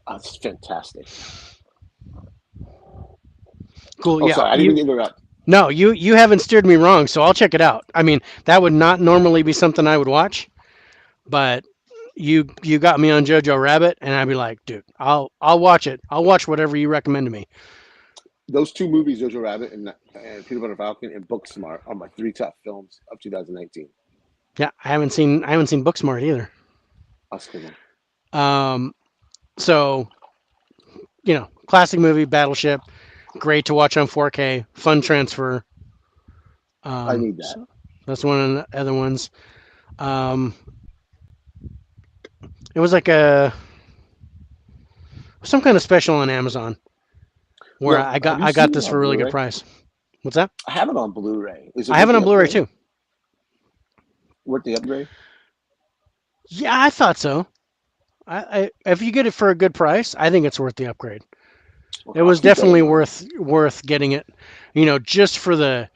Oh, it's fantastic. Cool. Oh, Yeah. sorry, I didn't mean to interrupt. No, you haven't steered me wrong, so I'll check it out. I mean, that would not normally be something I would watch, but you got me on Jojo Rabbit, and I'd be like, dude, I'll watch it. I'll watch whatever you recommend to me. Those two movies, Jojo Rabbit and Peanut Butter Falcon and Booksmart, are my three top films of 2019. Yeah, I haven't seen Booksmart either. That's a good one. Um, so classic movie, Battleship, great to watch on 4K, fun transfer. I need that. So that's one of the other ones. Um, it was like some kind of special on Amazon where Now, I got have you I got seen it this for on a really good Blu-ray? price. What's that? I have it on Blu-ray. Is it I have worth it the on Blu-ray upgrade? too. Worth the upgrade? Yeah, I thought so. I if you get it for a good price, I think it's worth the upgrade. It Okay, I'll was keep that in definitely mind. worth getting it. Just for the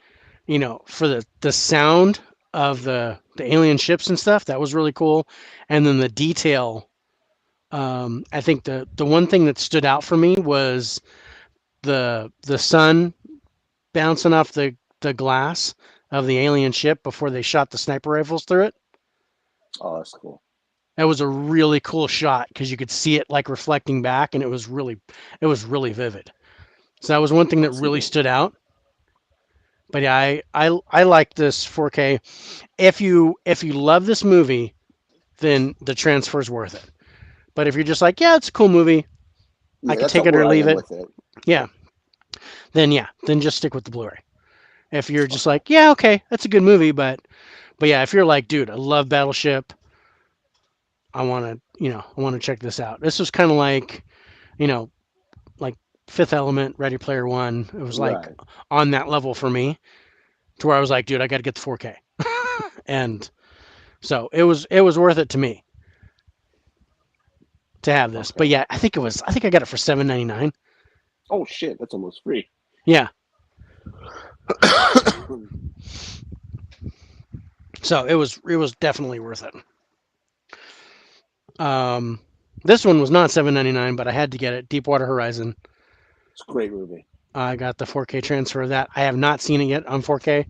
sound of the alien ships and stuff. That was really cool, and then the detail. I think the one thing that stood out for me was the sun bouncing off the glass of the alien ship before they shot the sniper rifles through it. Oh, that's cool. That was a really cool shot because you could see it like reflecting back, and it was really vivid. So that was one thing that That's really neat. stood out. But yeah, I like this 4K. If you love this movie, then the transfer's worth it. But if you're just like, yeah, it's a cool movie, I Yeah, could that's take it where or I leave am it. with it. Yeah, then just stick with the Blu-ray. If you're just Okay. like, yeah, okay, that's a good movie, but yeah, if you're like, dude, I love Battleship, I want to check this out. This was kind of you know, like Fifth Element, Ready Player One. It was like Right. on that level for me, to where I was like, dude, I got to get the 4K, and so it was worth it to me to have this. But Okay. yeah, I think I got it for 7.99. Oh shit, that's almost free. Yeah, so it was definitely worth it. Um, this one was not 7.99, but I had to get it. Deepwater Horizon. It's a great movie. I got the 4K transfer of that. I have not seen it yet on 4K,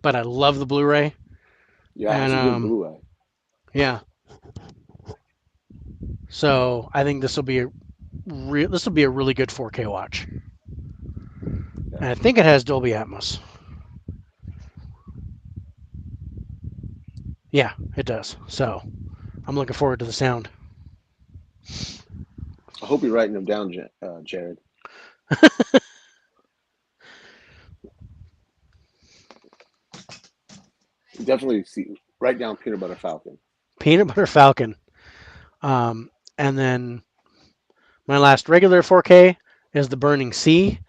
but I love the Blu-ray, Yeah, and it's a good Blu-ray. yeah. So I think this will be a really good 4K watch, Yeah. and I think it has Dolby Atmos. Yeah, it does. So I'm looking forward to the sound. I hope you're writing them down, Jared. Definitely see. Write down Peanut Butter Falcon. Peanut Butter Falcon. And then my last regular 4K is The Burning Sea,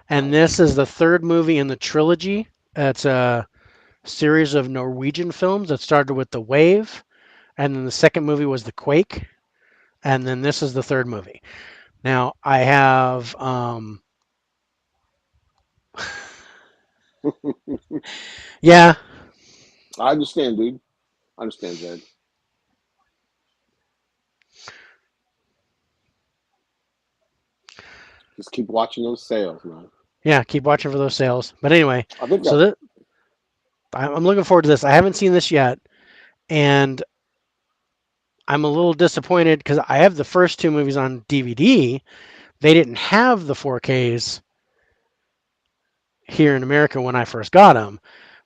and Nice. this is the third movie in the trilogy. It's a series of Norwegian films that started with The Wave, and then the second movie was The Quake, and then this is the third movie. Now I have yeah, I understand, dude. I understand, Jared. Just keep watching those sales, man. Yeah, keep watching for those sales. But anyway, I think so that that I'm looking forward to this. I haven't seen this yet, and I'm a little disappointed because I have the first two movies on DVD. They didn't have the 4Ks here in America when I first got them,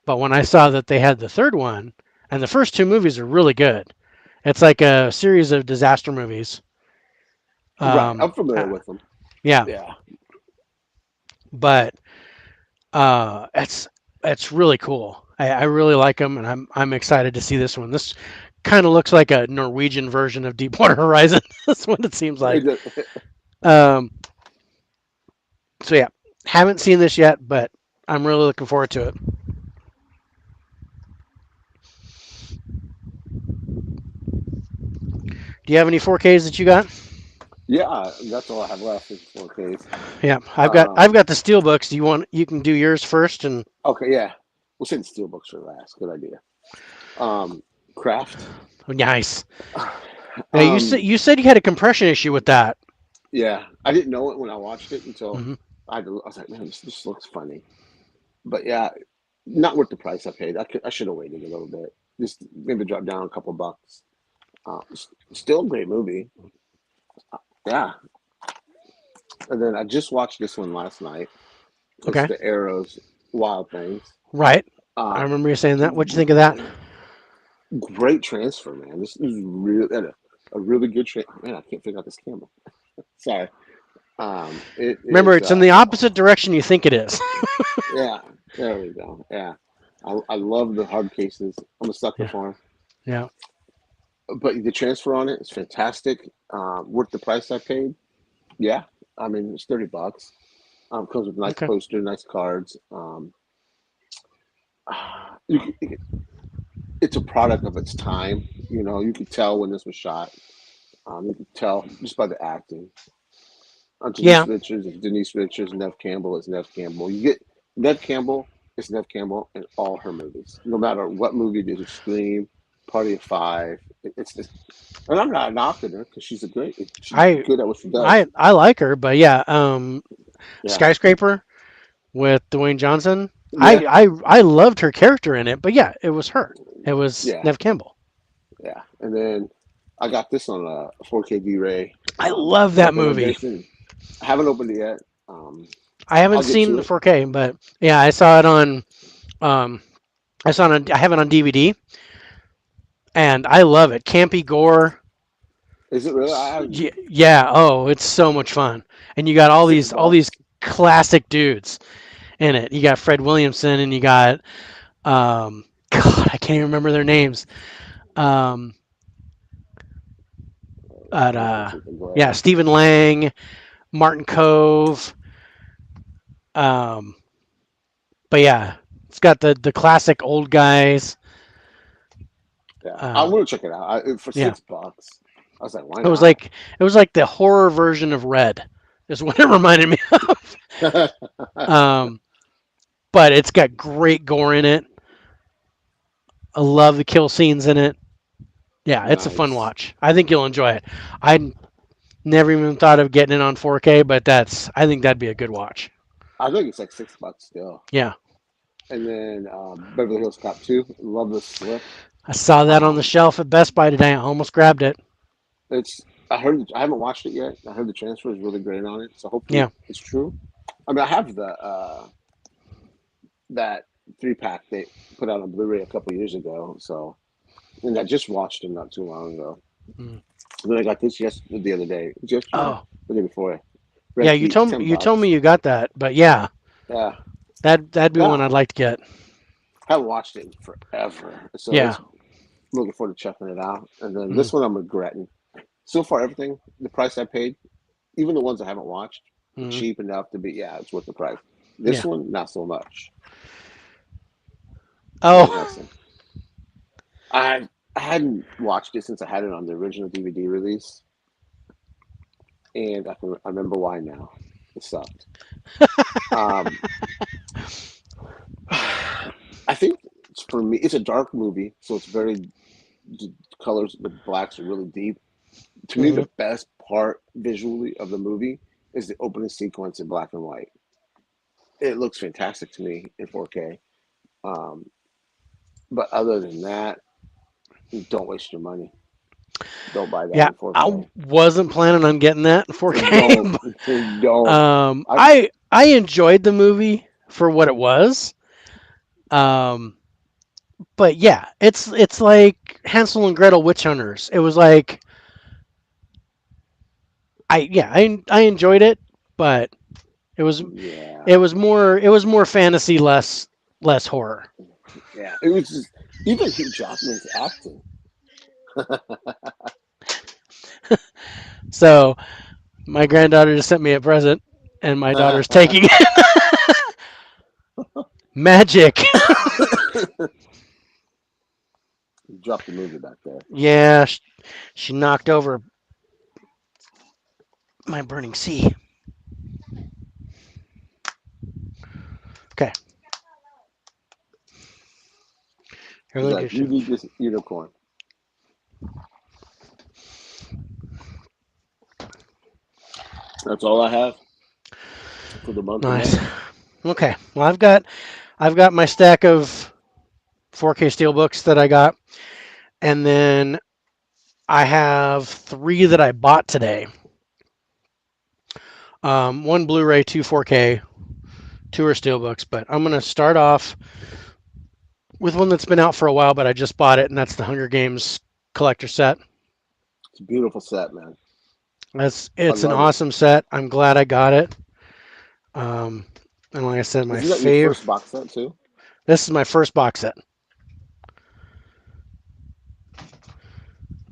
but when I saw that they had the third one, and the first two movies are really good. It's like a series of disaster movies. right. I'm Um, familiar uh, with them. yeah, Yeah. but it's really cool. I really like them, and I'm excited to see this one. This kind of looks like a Norwegian version of Deepwater Horizon. That's what it seems like. Um, so yeah, haven't seen this yet, but I'm really looking forward to it. Do you have any 4Ks that you got? Yeah, that's all I have left is 4Ks. Yeah, I've Um, got the steel books. Do you want you can do yours first and okay, yeah. We'll save the steelbooks for last. Good idea. Um, Craft. oh, nice. Now Um, you said you had a compression issue with that. yeah, I didn't know it when I watched it until Hmm. I was like, man, this looks funny. But yeah, not worth the price I paid. I should have waited a little bit. Just maybe drop down a couple bucks. Still a great movie. Yeah. And then I just watched this one last night. It's Okay, the Arrows Wild Things. right. I Um, remember you saying that. What'd you think of that? great transfer, man. This is really a really good transfer. Man, I can't figure out this camera. Sorry. It Remember, is. it's in the opposite direction you think it is. Yeah. There we go. Yeah. I love the hard cases. I'm a sucker Yeah, for them. yeah. But the transfer on it is fantastic. Worth the price I paid. Yeah. I mean, it's $30. Comes with nice Okay. poster, nice cards. You, it's a product of its time. You know, you could tell when this was shot. You could tell just by the acting. Yeah, Denise Richards is Denise Richards. Nev Campbell is Nev Campbell. You get Nev Campbell is Nev Campbell in all her movies. No matter what movie it is, Scream, Party of Five. It's just, and I'm not knocking her because she's I good at what she does. I like her, but yeah, Yeah, Skyscraper with Dwayne Johnson. yeah, I loved her character in it, but yeah, it was her. It was yeah, Nev Campbell. yeah. And then I got this on a 4K V-Ray I love that movie. recommendation. I haven't opened it yet. I haven't I'll get seen to the it. 4K, but yeah, I saw it on um I have it on DVD, and I love it. Campy gore. Is it really? I have Yeah, oh, it's so much fun. And you got six all these bucks. classic dudes in it. You got Fred Williamson and you got God, I can't even remember their names. Um but Hold on, see if I can yeah, grab it. Stephen Lang, Martin Cove, um but yeah, it's got the classic old guys. Yeah, I Um want to check it out. For yeah. $6, I was like, why It was not? like the horror version of Red is what it reminded me of. Um but it's got great gore in it. I love the kill scenes in it. Yeah, it's a fun Nice. watch. I think you'll enjoy it. I never even thought of getting it on 4K, but I think that'd be a good watch. I think it's like $6 still. Yeah, And then Beverly Hills Cop 2. Love the slip. I saw that on the Um, shelf at Best Buy today. I almost grabbed it. it's I haven't watched it yet. I heard the transfer is really great on it, so hopefully Yeah. it's true. I mean, I have the that 3-pack they put out on Blu-ray a couple years ago, so and I just watched it not too long ago. Mm. And then I got this the other day. It was yesterday, Oh, the day before. yeah. Red Heat, ten You told me bucks. you got that, but yeah, Yeah, that'd be one yeah. I'd like to get. I haven't watched it in forever, so Yeah. it's looking forward to checking it out. And then Mm. this one I'm regretting. So far, everything the price I paid, even the ones I haven't watched, Mm. cheap enough to be it's worth the price. This Yeah. one, not so much. Van Oh, Helsing. I hadn't watched it since I had it on the original DVD release, and I remember why now. It sucked. Um, I think for me, it's a dark movie, so it's very the colors. The blacks are really deep. To me, hmm the best part visually of the movie is the opening sequence in black and white. It looks fantastic to me in 4K. Um, but other than that, don't waste your money. Don't buy that Yeah, in I 4K. wasn't planning on getting that in 4K. Don't, don't. I I enjoyed the movie for what it was. Um, but yeah, it's like Hansel and Gretel witch hunters. It was like I enjoyed it, but it was yeah, it was more fantasy, less horror. yeah. It was just even Hugh Jackman's acting. So my granddaughter just sent me a present, and my daughter's taking magic. Drop the movie back there. Yeah, she knocked over my burning sea. Okay, here, He's let me like, get you you. need this unicorn. That's all I have for the month of Nice. May. Okay, well I've got my stack of 4K steelbooks that I got, and then I have three that I bought today. One Blu-ray, two 4K, two are steelbooks. But I'm gonna start off with one that's been out for a while, but I just bought it, and that's the Hunger Games collector set. It's a beautiful set, man. I It's an love it. awesome set. I'm glad I got it. Um, and like I said, my Isn't that your fave. first box set too? This is my first box set.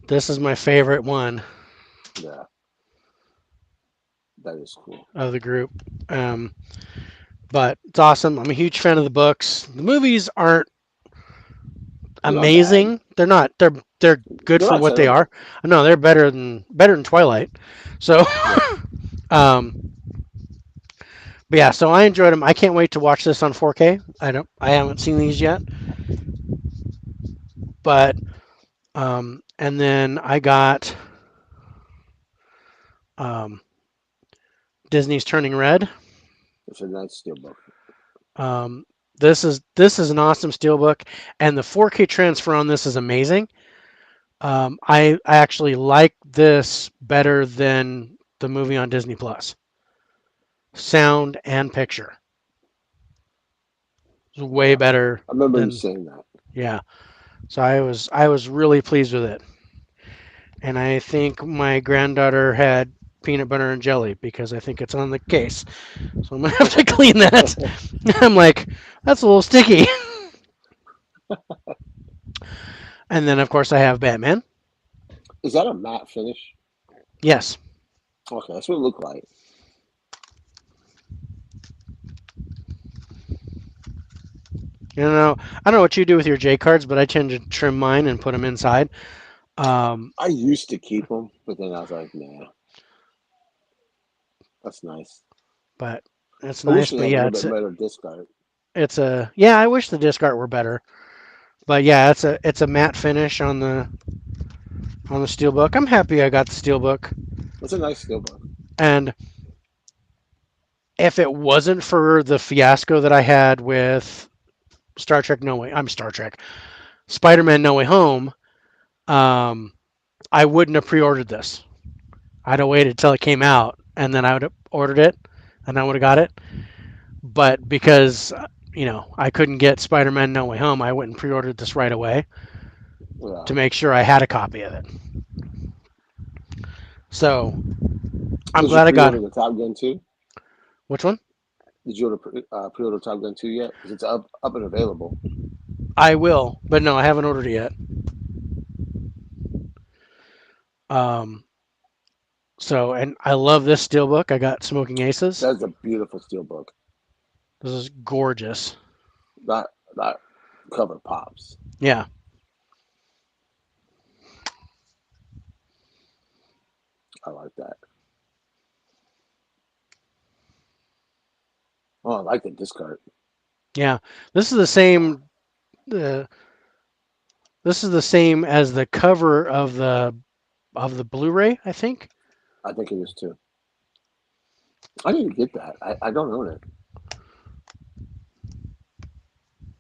This is my favorite one Yeah, that is cool. of the group. Um, but it's awesome. I'm a huge fan of the books. The movies aren't They're not bad. amazing. They're not. They're good They're for not what they are. terrible. No, they're better than Twilight. So, Yeah. um, but yeah. So I enjoyed them. I can't wait to watch this on 4K. I haven't seen these yet. But and then I got um, Disney's Turning Red. It's a nice steelbook. Um, this is an awesome steelbook, and the 4K transfer on this is amazing. I actually like this better than the movie on Disney Plus. Sound and picture is way Yeah, better I remember you than saying that. yeah. So I was really pleased with it, and I think my granddaughter had peanut butter and jelly because I think it's on the case. So I'm gonna have to clean that. I'm like, that's a little sticky. And then of course I have Batman. Is that a matte finish? Yes. Okay, that's what it looked like. I don't know what you do with your J cards, but I tend to trim mine and put them inside. Um, I used to keep them, but then I was like, nah, that's nice. but it's I wish nice. they But had a yeah, little it's bit a, better disc art. it's a yeah. I wish the disc art were better. But yeah, it's a matte finish on the steelbook. I'm happy I got the steelbook. It's a nice steelbook. And if it wasn't for the fiasco that I had with Star Trek No Way, I'm Star Trek, Spider-Man No Way Home, um, I wouldn't have pre-ordered this. I'd have waited till it came out, and then I would have ordered it, and I would have got it. But because I couldn't get Spider-Man No Way Home, I went and pre-ordered this right away Yeah. to make sure I had a copy of it. So I'm Did you glad I got it. pre-order the Top Gun 2? Which one? Did you pre-order Top Gun 2 yet? Because it's up and available. I will, but no, I haven't ordered it yet. Um, and I love this steelbook. I got Smoking Aces. That's a beautiful steelbook. This is gorgeous. That cover pops. Yeah, I like that. Oh, I like the disc art. yeah. This is the same. Uh, this is the same as the cover of the Blu-ray, I think. I think it is too. I didn't get that. I don't own it.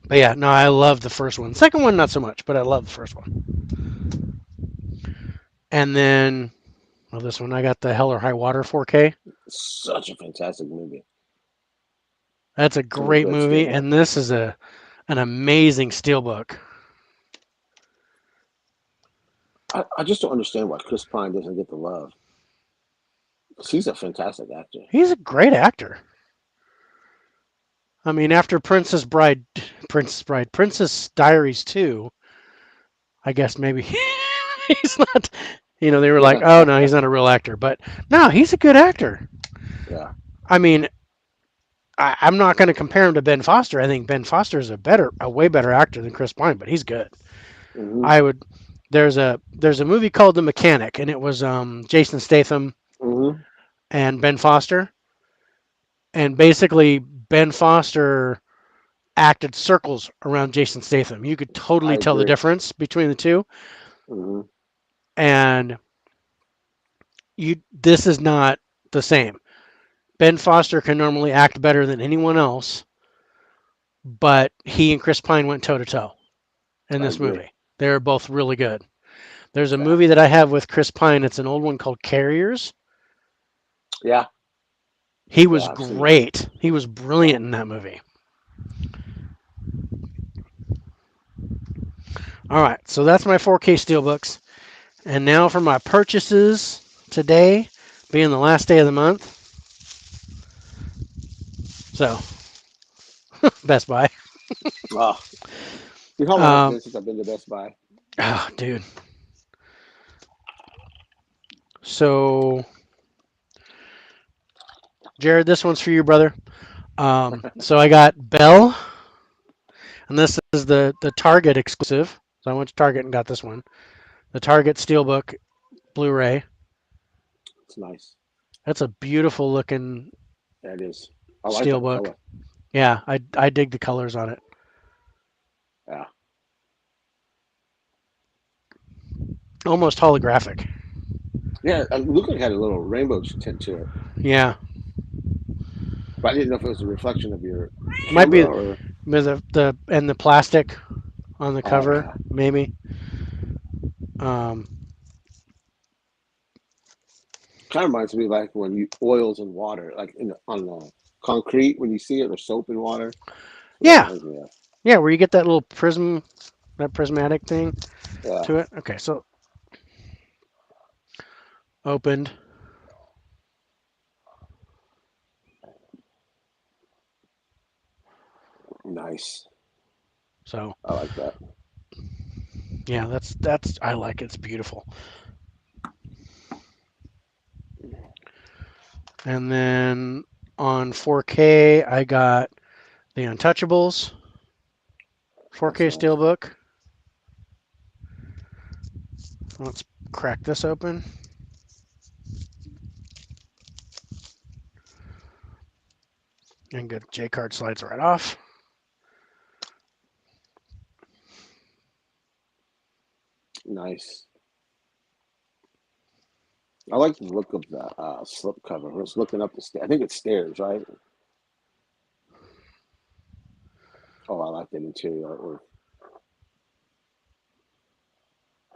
But yeah, no, I love the first one. Second one, not so much, but I love the first one. And then, well, this one, I got the Hell or High Water 4K. Such a fantastic movie. That's a And a great good movie, steelbook. and this is an amazing steelbook. I just don't understand why Chris Pine doesn't get the love. 'Cause he's a fantastic actor. He's a great actor. I mean, after Princess Diaries 2, I guess maybe he's not. They were like, oh no, he's not a real actor. But no, he's a good actor. Yeah. I mean, I'm not going to compare him to Ben Foster. I think Ben Foster is a way better actor than Chris Pine, but he's good. Hmm. I would. There's a movie called The Mechanic, and it was Jason Statham Hmm. and Ben Foster, and basically Ben Foster acted circles around Jason Statham. You could I totally tell the agree. difference between the two, Hmm. and this is not the same. Ben Foster can normally act better than anyone else, but he and Chris Pine went toe to toe in I this agree. movie. They're both really good. There's a Yeah. movie that I have with Chris Pine. It's an old one called Carriers. Yeah. He was Yeah. I've seen that. great. He was Yeah. brilliant in that movie. All right, so that's my 4K Steelbooks. And now for my purchases today, being the last day of the month. So, Best Buy. Oh, you know how long it's Um, been since I've been to Best Buy? oh, dude. So, Jared, this one's for you, brother. So I got Bell, and this is the Target exclusive. So I went to Target and got this one. The Target Steelbook Blu-ray. It's nice. That's a beautiful looking Yeah, it is. I like that steelbook. color. Yeah, I dig the colors on it. Yeah. Almost holographic. Yeah. It looked like it had a little rainbow tint to it, Yeah, but I didn't know if it was a reflection of your might camera be or. with the and the plastic on the Oh cover, yeah. maybe. Um, Kind of reminds me of like when you oils and water, like on concrete when you see it, or soap and water. That's what that yeah, reminds me of. yeah, where you get that little prism, that prismatic thing Yeah. to it. Okay, so opened. Nice. So I like that. yeah, that's I like it. It's beautiful. And then on 4K, I got the Untouchables That's 4K nice. Steelbook. Let's crack this open. And good J card slides right off. Nice. I like the look of the slip cover. I was looking up the stairs. I think it's stairs, right? Oh, I like that interior artwork.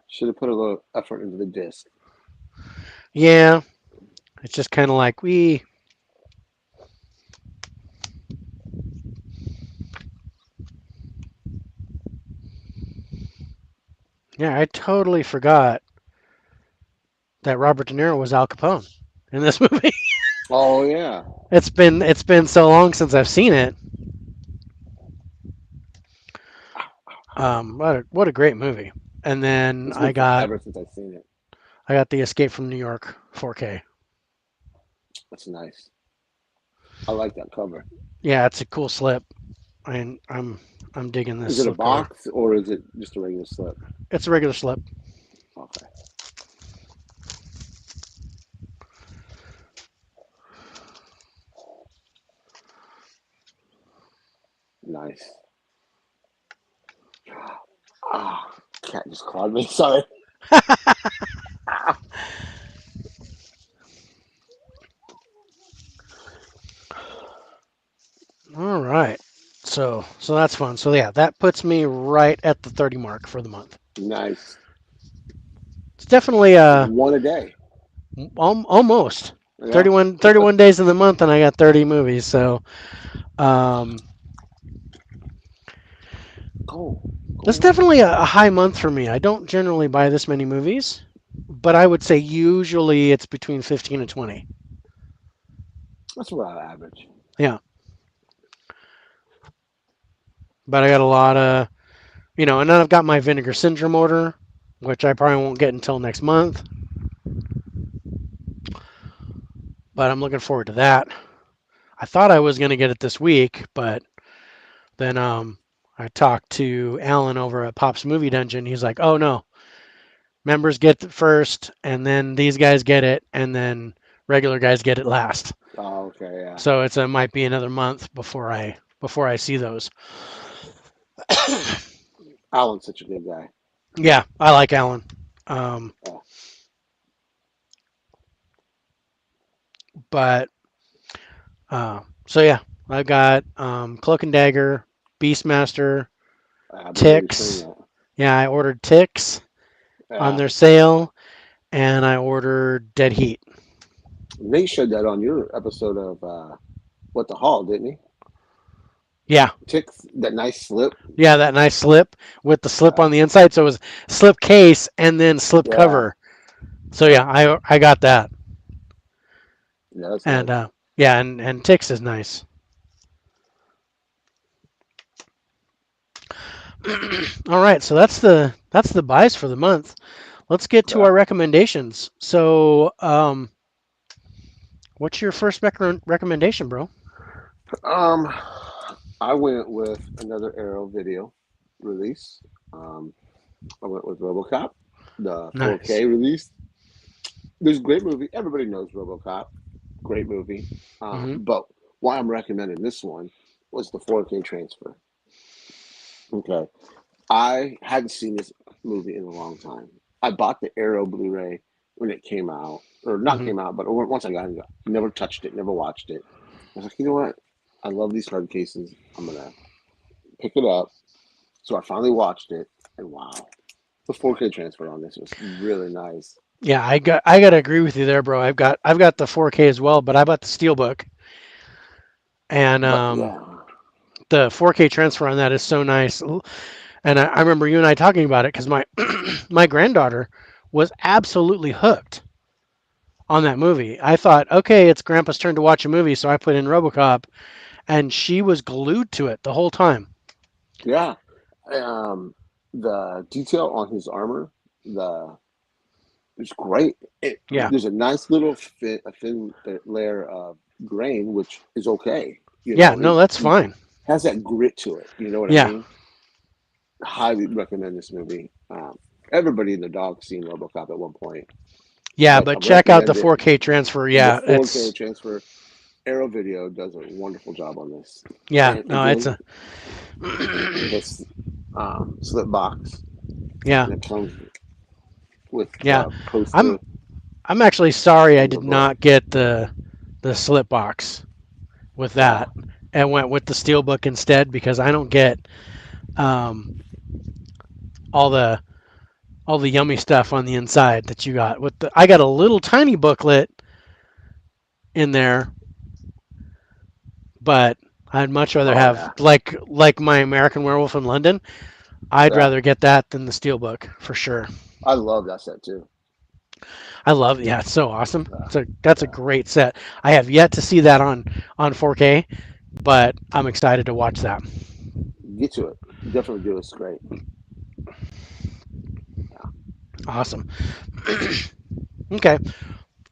Should have put a little effort into the disc. Yeah, it's just kind of like we. Yeah, I totally forgot that Robert De Niro was Al Capone in this movie. Oh yeah. It's been so long since I've seen it. What a great movie. And then It's I been got forever since I've seen it. I got the Escape from New York 4K. That's nice. I like that cover. Yeah, it's a cool slip. I'm digging this Is it a slip cover. box or is it just a regular slip? It's a regular slip. Okay. Nice. Ah, cat just clawed me. Sorry. Ah. right. So that's fun. So yeah, that puts me right at the 30 mark for the month. Nice. It's definitely One a day. almost Yeah. 31 days in the month, and I got 30 movies. So um, Cool. that's Cool. definitely a high month for me. I don't generally buy this many movies, but I would say usually it's between 15 and 20. That's about average. Yeah, but I got a lot of, and then I've got my Vinegar Syndrome order, which I probably won't get until next month, but I'm looking forward to that. I thought I was going to get it this week, but then I talked to Alan over at Pop's Movie Dungeon. He's like, "Oh no, members get it first, and then these guys get it, and then regular guys get it last." Oh, okay. Yeah. So it might be another month before I see those. Alan's such a good guy. Yeah, I like Alan. Um, Yeah. but so yeah, I've got Cloak and Dagger, Beastmaster, I've been waiting for Ticks. that. Yeah, I ordered Ticks on Yeah. their sale, and I ordered Dead Heat. Nate showed that on your episode of What the Hall, didn't he? Yeah, Ticks, that nice slip. yeah, that nice slip with the slip Uh, on the inside. So it was slip case and then slip yeah. cover. So yeah, I got that, Yeah, that's and nice. yeah, and Ticks is nice. All right, so that's the buys for the month. Let's get to Yeah. our recommendations. So, what's your first recommendation, bro? Um, I went with another Arrow video release. Um, I went with RoboCop, the Nice. 4K release. There's a great movie. Everybody knows RoboCop. Great movie. Hmm. But why I'm recommending this one was the 4K transfer. Okay. I hadn't seen this movie in a long time. I bought the Arrow Blu-ray when it came out, or not Hmm. came out, but once I got it, never touched it, never watched it. I was like, you know what? I love these hard cases. I'm gonna pick it up. So I finally watched it, and wow, the 4K transfer on this was really nice. Yeah, I got to agree with you there, bro. I've got the 4K as well, but I bought the Steelbook, and But yeah, the 4K transfer on that is so nice. And I remember you and I talking about it because my my granddaughter was absolutely hooked on that movie. I thought, okay, it's Grandpa's turn to watch a movie, so I put in RoboCop, and she was glued to it the whole time. yeah. Um, the detail on his armor, the it's great. Yeah, There's a nice little a thin layer of grain, which is okay. yeah, no, that's fine. Has that grit to it. You know what I Yeah, mean? Highly recommend this movie. Everybody and their dog seen RoboCop at one point, yeah, but I but check out the recommend it. 4K transfer. The Yeah, 4K it's transfer. Arrow Video does a wonderful job on this. yeah, And no, it's again, a this slip box, yeah, and it comes with yeah. the I'm poster I'm actually sorry I and the did book. not get the slip box with Yeah, that and went with the steelbook instead because I don't get um, all the all the yummy stuff on the inside that you got. I got a little tiny booklet in there, but I'd much rather oh have yeah, like my American Werewolf in London. I'd yeah. rather get that than the steelbook for sure. I love that set too. I love it. Yeah, it's so awesome. Yeah, That's a yeah. great set. I have yet to see that on 4K, but I'm excited to watch that. Get to it. Definitely do. It's great. Yeah. Awesome. Okay.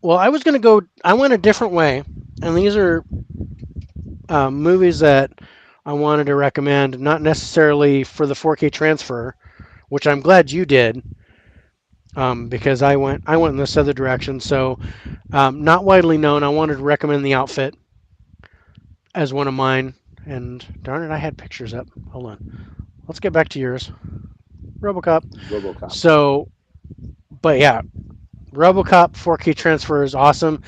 Well, I went a different way, and these are movies that I wanted to recommend, not necessarily for the 4K transfer, which I'm glad you did, because I went in this other direction. So, not widely known. I wanted to recommend The Outfit as one of mine, and darn it, I had pictures up. Hold on. Let's get back to yours, RoboCop. RoboCop. So, but yeah, RoboCop 4K transfer is awesome,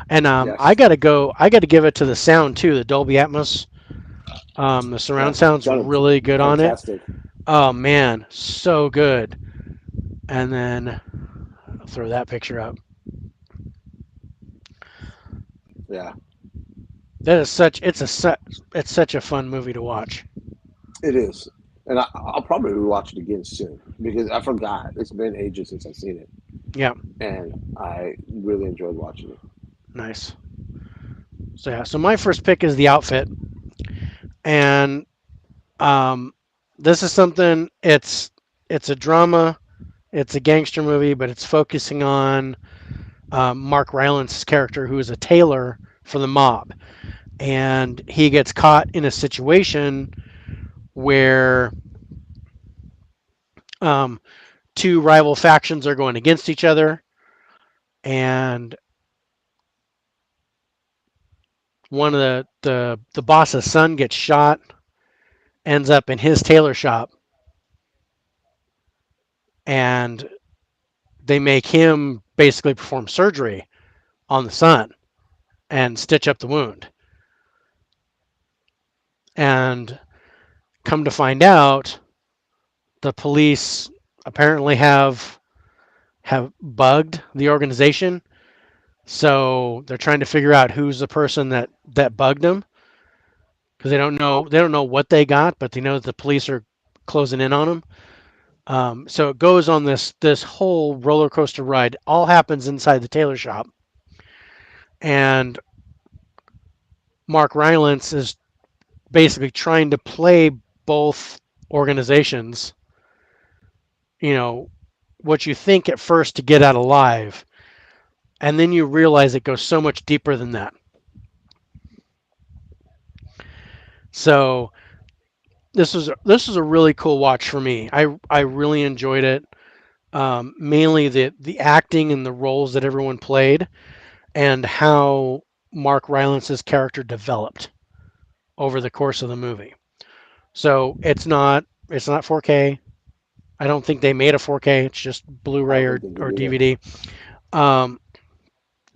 and I Yes. gotta go. I gotta give it to the sound too, the Dolby Atmos The Yeah, surround sound's sounded really good on it. fantastic. Oh man, so good. And then I'll throw that picture up. Yeah, That is such it's such a fun movie to watch. it is. And I'll probably rewatch it again soon because I forgot. It's been ages since I've seen it, Yeah, and I really enjoyed watching it. nice. So yeah, so my first pick is The Outfit, and um, this is something. It's a drama. It's a gangster movie, but it's focusing on Mark Rylance's character, who is a tailor for the mob, and he gets caught in a situation where um, two rival factions are going against each other, and one of the boss's son gets shot, ends up in his tailor shop, and they make him basically perform surgery on the son and stitch up the wound. And come to find out, the police apparently have bugged the organization. So they're trying to figure out who's the person that bugged them, because they don't know what they got, but they know that the police are closing in on them. So it goes on this whole roller coaster ride. All happens inside the tailor shop, and Mark Rylance is basically trying to play both organizations. You know what you think at first to get out alive, and then you realize it goes so much deeper than that. So this was a really cool watch for me. I really enjoyed it. Mainly the acting and the roles that everyone played, and how Mark Rylance's character developed over the course of the movie. So it's not 4K. I don't think they made a 4K. It's just I Blu-ray don't or, think they did or either. DVD. Um,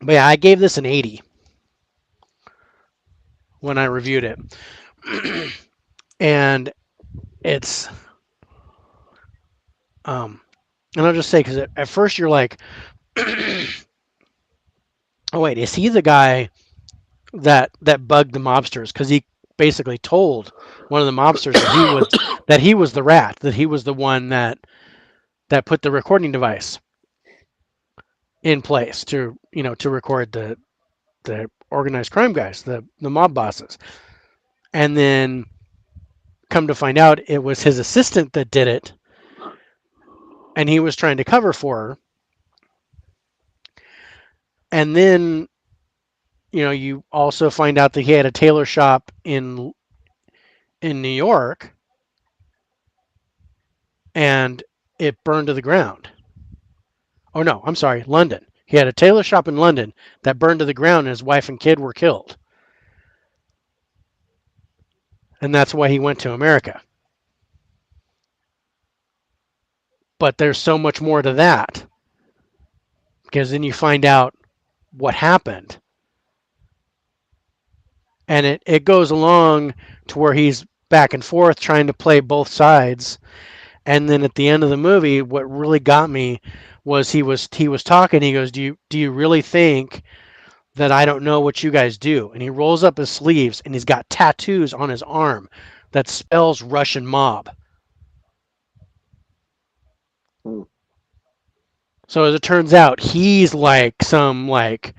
but yeah, I gave this an 80 when I reviewed it, and it's and I'll just say, because at first you're like, oh wait, is he the guy that bugged the mobsters? Because he basically told one of the mobsters that he was the rat, that he was the one that put the recording device in place to record the organized crime guys, the mob bosses. And then come to find out it was his assistant that did it, and he was trying to cover for her. And then you also find out that he had a tailor shop in New York, and it burned to the ground. Oh no, I'm sorry, London. He had a tailor shop in London that burned to the ground, and his wife and kid were killed. And that's why he went to America. But there's so much more to that, because then you find out what happened. And it goes along to where he's back and forth trying to play both sides. And then at the end of the movie, what really got me was he was talking. He goes, "Do you really think that I don't know what you guys do?" And he rolls up his sleeves, and he's got tattoos on his arm that spells Russian mob. Hmm. So as it turns out, he's like some like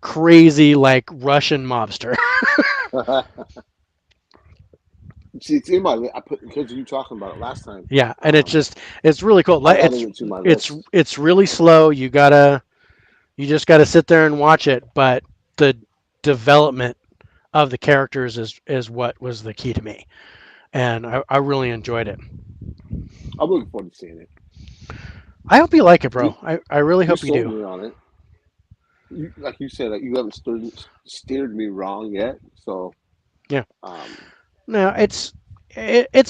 crazy like Russian mobster. See, it's in my I put because you talking about it last time. Yeah, and it's really cool. I'm adding It's it to my it's list. it's really slow. You just gotta sit there and watch it, but the development of the characters is what was the key to me, and I really enjoyed it. I'm looking forward to seeing it. I hope you like it, bro. You I really you hope you sold do. me on it. Like you said, like you haven't steered me wrong yet. So, Yeah. um, No, it's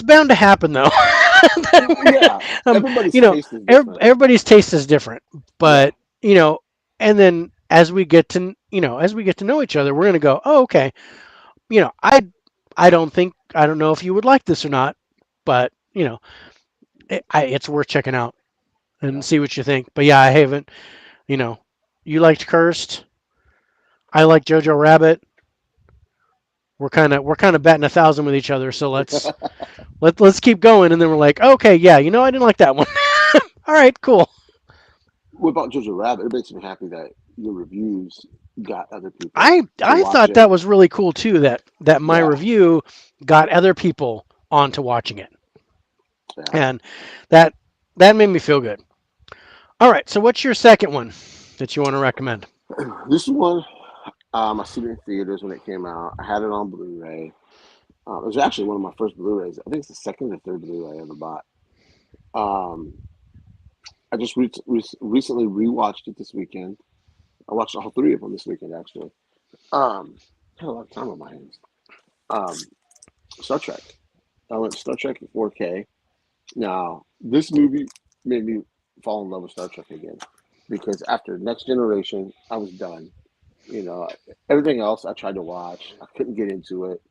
bound to happen though. yeah, um, everybody's you know, taste is different. everybody's taste is different, Yeah, but and then as we get to know each other, we're gonna go, oh, okay. I don't think I don't know if you would like this or not, but it's worth checking out and Yeah. see what you think. But yeah, I haven't. You know, you liked Cursed. I like Jojo Rabbit. We're kind of batting 1,000 with each other. So let's keep going. And then we're like, okay, yeah, I didn't like that one. All right, cool. What about Jojo Rabbit? It makes me happy that your reviews got other people to I watch thought it. that was really cool too. That my Yeah, review got other people onto watching it, yeah. and that that made me feel good. All right, so what's your second one that you want to recommend? This one, I seen it in theaters when it came out. I had it on Blu-ray. It was actually one of my first Blu-rays. I think it's the second or third Blu-ray I ever bought. Um, I just recently rewatched it this weekend. I watched all three of them this weekend, actually. Had a lot of time on my hands. Um, Star Trek. I went to Star Trek in 4K. Now, this movie made me fall in love with Star Trek again because after Next Generation, I was done. You know, everything else I tried to watch, I couldn't get into it.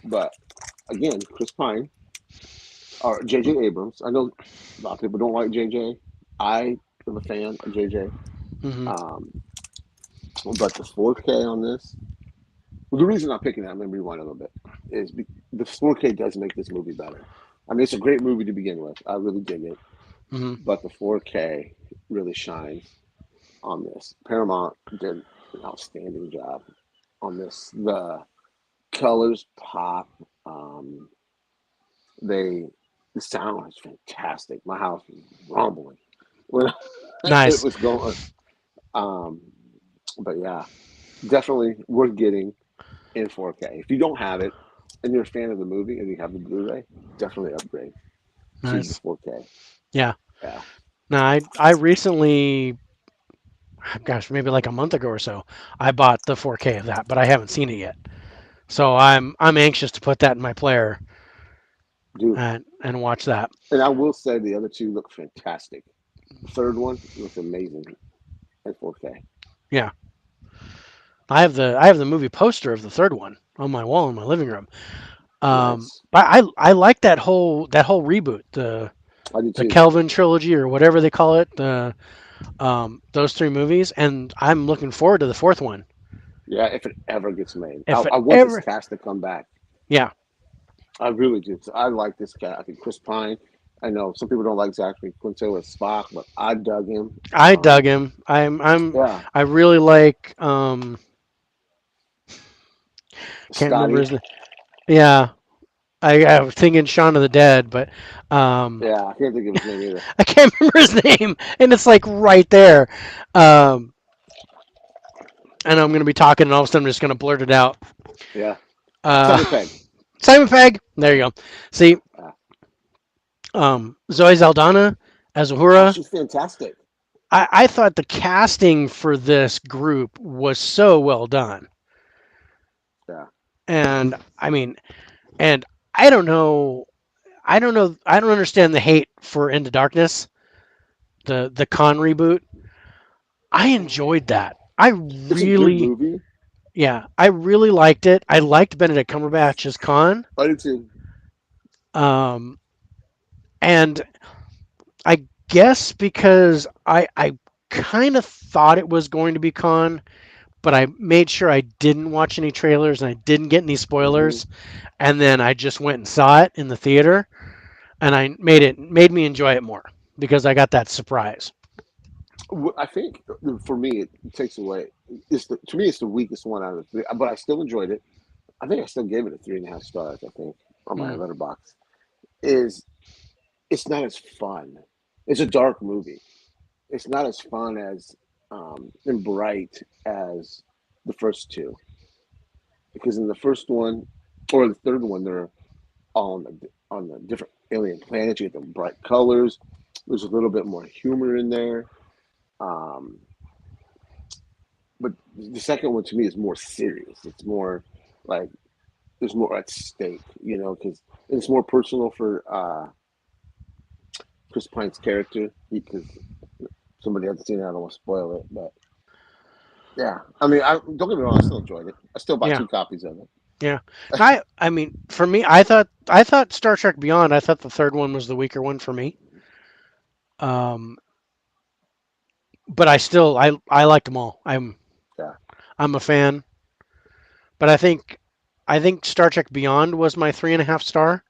But again, Chris Pine or J.J. Abrams. I know a lot of people don't like J.J. I am a fan of J.J. Hmm. Um, but the 4K on this, well, the reason I'm picking that, I'm going to rewind a little bit, is the 4K does make this movie better. I mean, it's a great movie to begin with. I really dig it. Hmm. But the 4K really shines on this. Paramount did an outstanding job on this. The colors pop. Um, they the sound is fantastic. My house was rumbling when it Nice. was going. Um, but yeah, definitely worth getting in 4K. If you don't have it and you're a fan of the movie and you have the Blu-ray, definitely upgrade to the Nice. 4K. Yeah. Yeah, Now I recently, gosh, maybe like a month ago or so, I bought the 4K of that, but I haven't seen it yet. So I'm anxious to put that in my player dude. and watch that. And I will say the other two look fantastic. The third one looks amazing in 4K. Yeah. I have the movie poster of the third one on my wall in my living room. Nice. But I like that whole reboot, I do the too. Kelvin trilogy or whatever they call it, the those three movies, and I'm looking forward to the fourth one. Yeah, if it ever gets made, If it I want this ever, cast to come back. yeah, I really do. 'Cause I like this cat. I think Chris Pine. I know some people don't like Zachary Quinto as Spock, but I dug him. I dug him. Yeah, I really like can't remember Scotty. his name. Yeah, I was thinking Shaun of the Dead, but Yeah, I can't think of his name either. I can't remember his name, and it's like right there. Um, and I'm gonna be talking, and all of a sudden I'm just gonna blurt it out. Yeah, Uh, Simon Pegg. Simon Pegg. There you go. See, Uh, Zoe Saldana as oh, Uhura. she's fantastic. I thought the casting for this group was so well done, Yeah. and I mean, and I don't know, I don't understand the hate for Into Darkness, the Con reboot. I enjoyed that. It's a good movie. Yeah, I really liked it. I liked Benedict Cumberbatch's Con, I did too. um, and I guess because I kind of thought it was going to be Con, but I made sure I didn't watch any trailers and I didn't get any Hmm. spoilers, and then I just went and saw it in the theater, and I made me enjoy it more because I got that surprise. I think for me, it takes away. It's to me, it's the weakest one out of the three, but I still enjoyed it. I think I still gave it a 3.5 stars. I think on my Mm, letterbox is it's not as fun. It's a dark movie. It's not as fun as and bright as the first two because in the first one or the third one they're all on the different alien planets. You get the bright colors. There's a little bit more humor in there. Um, but the second one to me is more serious. It's more like there's more at stake, because it's more personal for Chris Pine's character because somebody hasn't seen it. I don't want to spoil it, but yeah, I mean, I don't get me wrong. I still enjoyed it. I still bought yeah, 2 copies of it. Yeah. I mean, for me, I thought Star Trek Beyond. I thought the third one was the weaker one for me. Um, but I liked them all. Yeah. I'm a fan. But I think Star Trek Beyond was my 3.5 star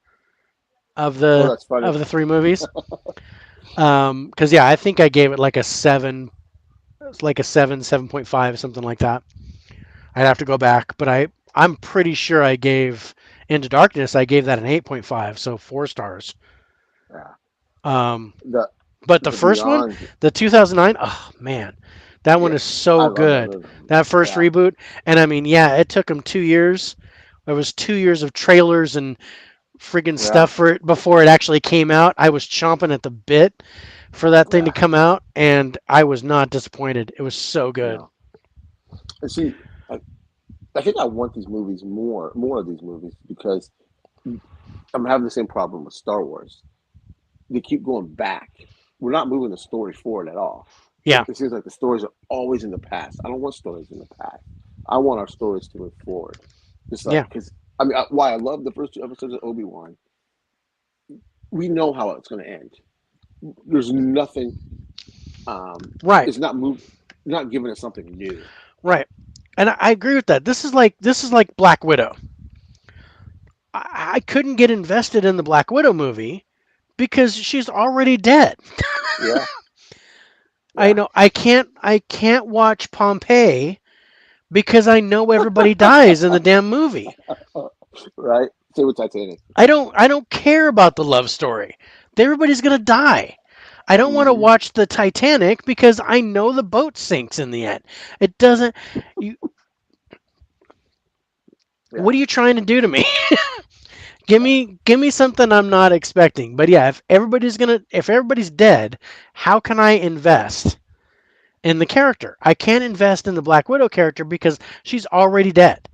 of Oh, the that's funny. of the three movies. Because yeah, I think I gave it like a seven, like a seven, 7.5, something like that. I'd have to go back, but I'm pretty sure I gave Into Darkness. I gave that an 8.5, so 4 stars. Yeah. Um, The but the the first one, Beyond. the 2009, oh man, that one Yeah. is I so love that good. movie. That first Yeah. reboot, and I mean, yeah, it took them 2 years. There was 2 years of trailers and freaking Yeah. stuff for it before it actually came out. I was chomping at the bit for that thing to Yeah. come out, and I was not disappointed. It was so good. No. And see, I, I think I want these movies more of these movies because I'm having the same problem with Star Wars. They keep going back. We're not moving the story forward at all. Yeah, It seems like the stories are always in the past. I don't want stories in the past. I want our stories to move forward. Just like yeah, because I mean, why I love the first 2 episodes of Obi-Wan. We know how it's going to end. There's nothing. right, It's not move, not giving us something new. right. And I agree with that. This is like Black Widow. I couldn't get invested in the Black Widow movie because she's already dead. Yeah, I yeah. know I can't watch Pompeii because I know everybody dies in the damn movie. Right. Same with Titanic. I don't care about the love story. Everybody's gonna die. I don't want to Hmm. watch the Titanic because I know the boat sinks in the end. It doesn't. You, Yeah, what are you trying to do to me? give yeah, me give me something I'm not expecting. But yeah, if everybody's dead, how can I invest in the character? I can't invest in the Black Widow character because she's already dead.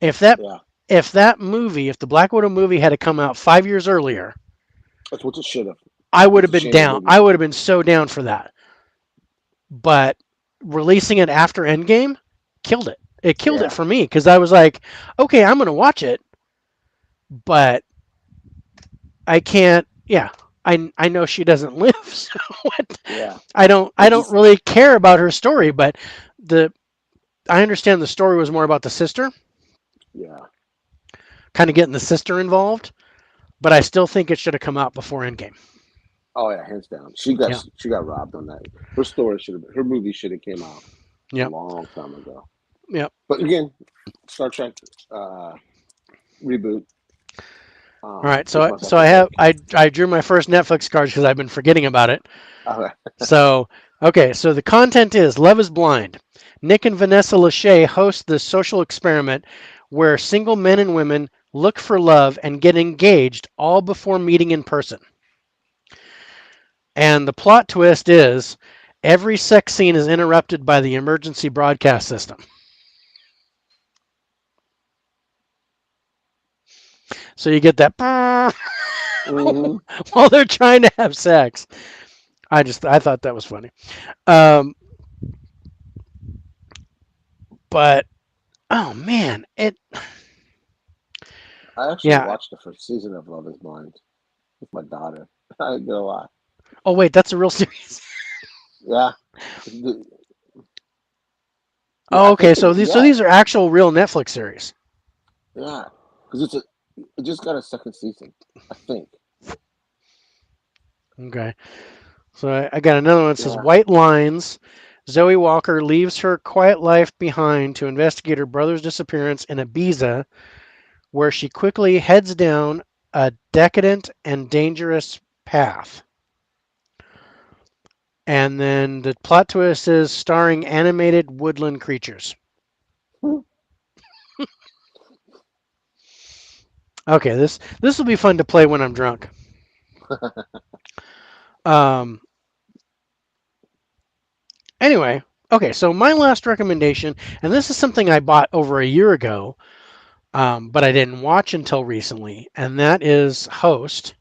If that yeah. if the Black Widow movie had to come out 5 years earlier, That's what it should have. I would It's have a been shame they down. didn't. I would have been so down for that. But releasing it after Endgame killed it. It killed it Yeah, for me because I was like, okay, I'm gonna watch it, but I can't. Yeah, I know she doesn't live, so what? yeah. I don't Just really care about her story, but the I understand the story was more about the sister, yeah. kind of getting the sister involved, but I still think it should have come out before Endgame. Oh yeah, hands down. She got Yeah. she got robbed on that. Her story should have. Her movie should have came out a Yep. long time ago. Yep. But again, Star Trek reboot All right. is So my so I second have pick. I drew my first Netflix cards because I've been forgetting about it. Okay. So okay. So the content is Love is Blind. Nick and Vanessa Lachey host this social experiment where single men and women look for love and get engaged all before meeting in person. And the plot twist is every sex scene is interrupted by the emergency broadcast system. So you get that Hmm. while they're trying to have sex. I thought that was funny. Um, but oh man, it I actually yeah. watched the first season of Love Is Blind with my daughter. I ain't gonna lie. Oh wait, that's a real series. Yeah. The- yeah, Oh I think okay, it. so Yeah, these are actual real Netflix series. yeah. Because it just got a second season. I think. Okay, so I got another one that says Yeah. White Lines. Zoe Walker leaves her quiet life behind to investigate her brother's disappearance in Ibiza, where she quickly heads down a decadent and dangerous path. And then the plot twist is starring animated woodland creatures. Okay, this will be fun to play when I'm drunk. Um, anyway, okay, so my last recommendation, and this is something I bought over a year ago, but I didn't watch until recently, and that is Host.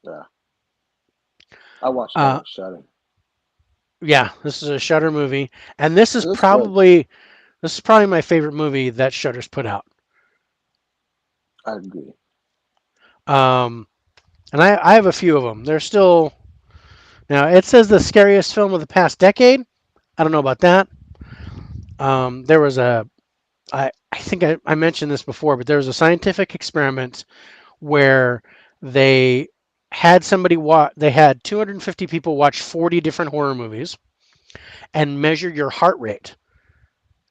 Yeah. I watched that Uh, on Shudder. yeah, this is a Shutter movie, and this is It looks good. probably This is probably my favorite movie that Shudder's put out. I agree. Um, and I have a few of them. They're still now. It says the scariest film of the past decade. I don't know about that. There was a I think I mentioned this before, but there was a scientific experiment where they had somebody watch. They had 250 people watch 40 different horror movies and measure your heart rate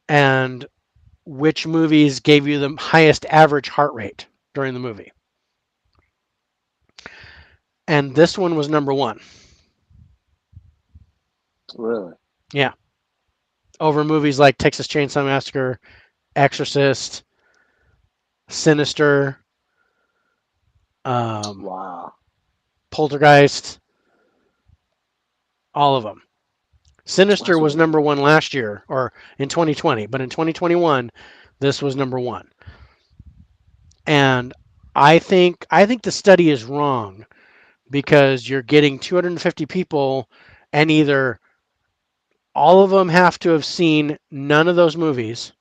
and which movies gave you the highest average heart rate during the movie. And this one was number one. Really? Yeah, over movies like Texas Chainsaw Massacre, Exorcist, Sinister, um, Wow. Poltergeist, all of them. Sinister That's was number amazing. one last year or in 2020, but in 2021, this was number one. And I think the study is wrong because you're getting 250 people, and either all of them have to have seen none of those movies.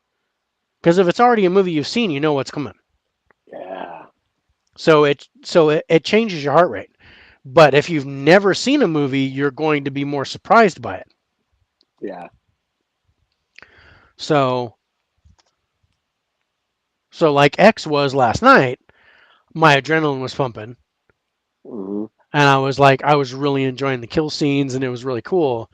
Because if it's already a movie you've seen, you know what's coming. Yeah. So it changes your heart rate. But if you've never seen a movie, you're going to be more surprised by it. Yeah. So so like X was last night, my adrenaline was pumping, Hmm. and I was really enjoying the kill scenes, and it was really cool.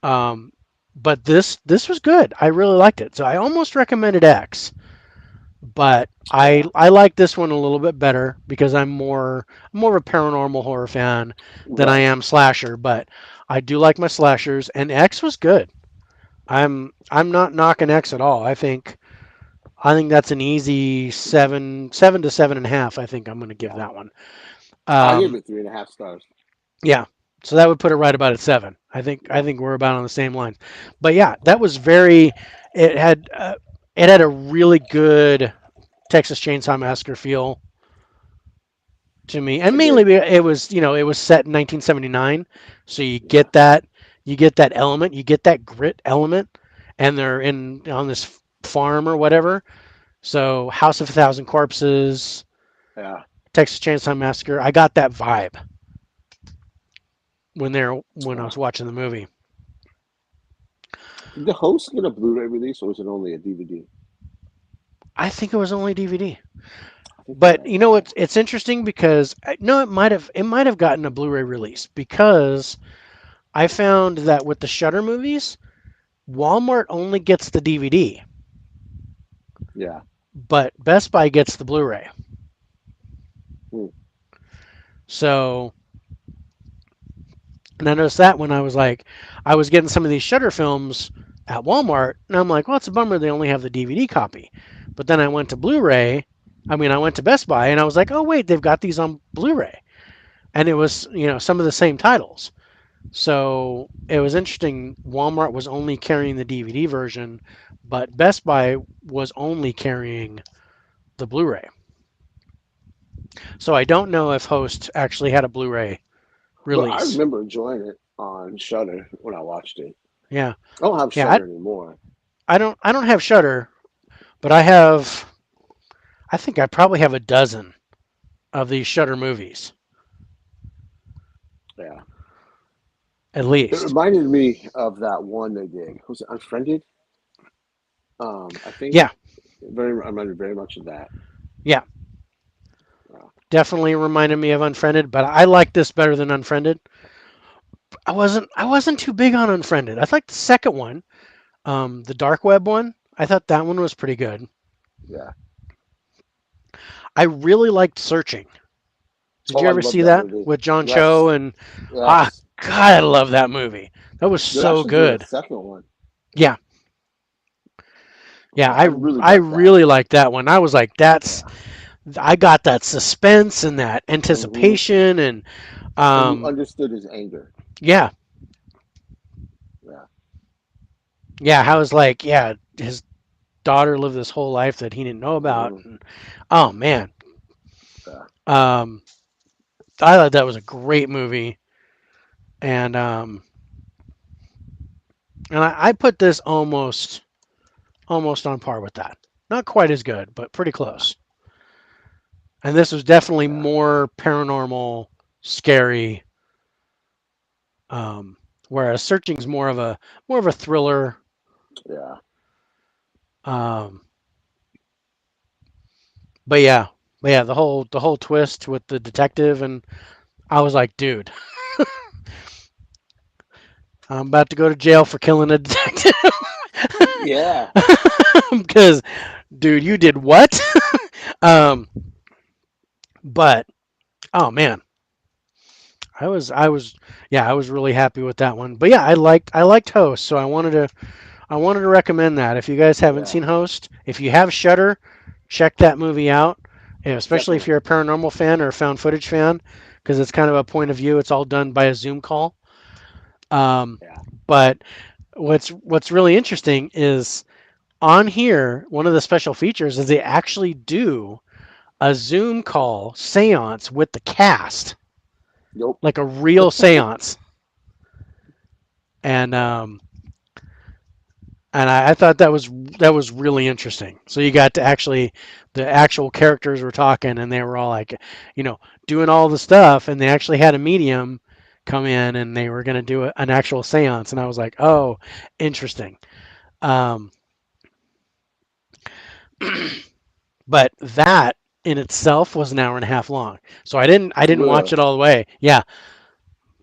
Um, but this was good. I really liked it. So I almost recommended X, but I Yeah. I like this one a little bit better because I'm more of a paranormal horror fan than I Right. am slasher. But I do like my slashers, and X was good. I'm not knocking X at all. I think that's an easy seven to 7.5. I think I'm going to give Yeah. that one. I gave Um, it 3.5 stars. yeah, so that would put it right about at 7. I Yeah. think we're about on the same lines. But yeah, that was very. It had uh, it had a really good Texas Chainsaw Massacre feel to me, and It did. mainly it was set in 1979, so Yeah. you get that element, you get that grit element, and they're in on this farm or whatever. So House of a Thousand Corpses, Yeah. Texas Chainsaw Massacre, I got that vibe when I Yeah. was watching the movie. Did the host get a Blu-ray release, or was it only a DVD? I think it was only DVD. I think you're But right. you know Okay. it's interesting because no, it might have gotten a Blu-ray release because I found that with the Shutter movies, Walmart only gets the DVD, Yeah. but Best Buy gets the Blu-ray. Hmm. So, and I noticed that when I was getting some of these Shutter films at Walmart, and I'm like, well, it's a bummer they only have the DVD copy. But then I went to Blu-ray. I went to Best Buy, and I was like, oh wait, they've got these on Blu-ray, and it was some of the same titles. So it was interesting. Walmart was only carrying the DVD version, but Best Buy was only carrying the Blu-ray. So I don't know if Host actually had a Blu-ray But I release. remember enjoying it on Shutter when I watched it. Yeah, I don't have yeah. Shutter anymore. I don't have Shutter, but I have. I think I probably have a dozen of these Shutter movies Yeah. at It least. reminded me of that one they did. Was it Unfriended? I think Yeah, very reminded very much of that. yeah. Uh, Definitely reminded me of Unfriended, but I like this better than Unfriended. I wasn't too big on Unfriended. I liked the second one, the Dark Web one. I thought that one was pretty good. yeah. I really liked Searching. Did Oh, you I ever love see that that movie. with John Yes. Cho and Yes. God, I love that movie. That was They're so actually doing a good. second one. Yeah, yeah. I I really I like that. really liked that one. I was like, that's Yeah. I got that suspense and that Hmm. anticipation and And you um understood his anger. yeah, Yeah. yeah. I was like, yeah, his daughter lived this whole life that he didn't know about. Hmm. And, oh man, Yeah. um, I thought that was a great movie, and I put this almost almost on par with that. Not quite as good, but pretty close. And this was definitely Yeah. more paranormal, scary. Um, Whereas Searching's more of a thriller. Yeah. Um, but yeah, the whole twist with the detective, and I was like, dude, I'm about to go to jail for killing a detective. Yeah. Because, dude, you did what? um, but oh man, I was really happy with that one. But yeah, I liked Host, so I wanted to recommend that. If you guys haven't Yeah. seen Host, if you have Shudder, check that movie out. Especially if Definitely. you're a paranormal fan or a found footage fan, because it's kind of a point of view. It's all done by a Zoom call. Um, Yeah. but what's really interesting is on here, one of the special features is they actually do a Zoom call seance with the cast, Nope. like a real seance. And Yeah. um, and I thought that was really interesting. So you got to actually the actual characters were talking, and they were all like, doing all the stuff, and they actually had a medium come in, and they were going to do an actual seance, and I was like, oh, interesting. Um, but that in itself was an hour and a half long, so I didn't watch Really. it all the way. Yeah,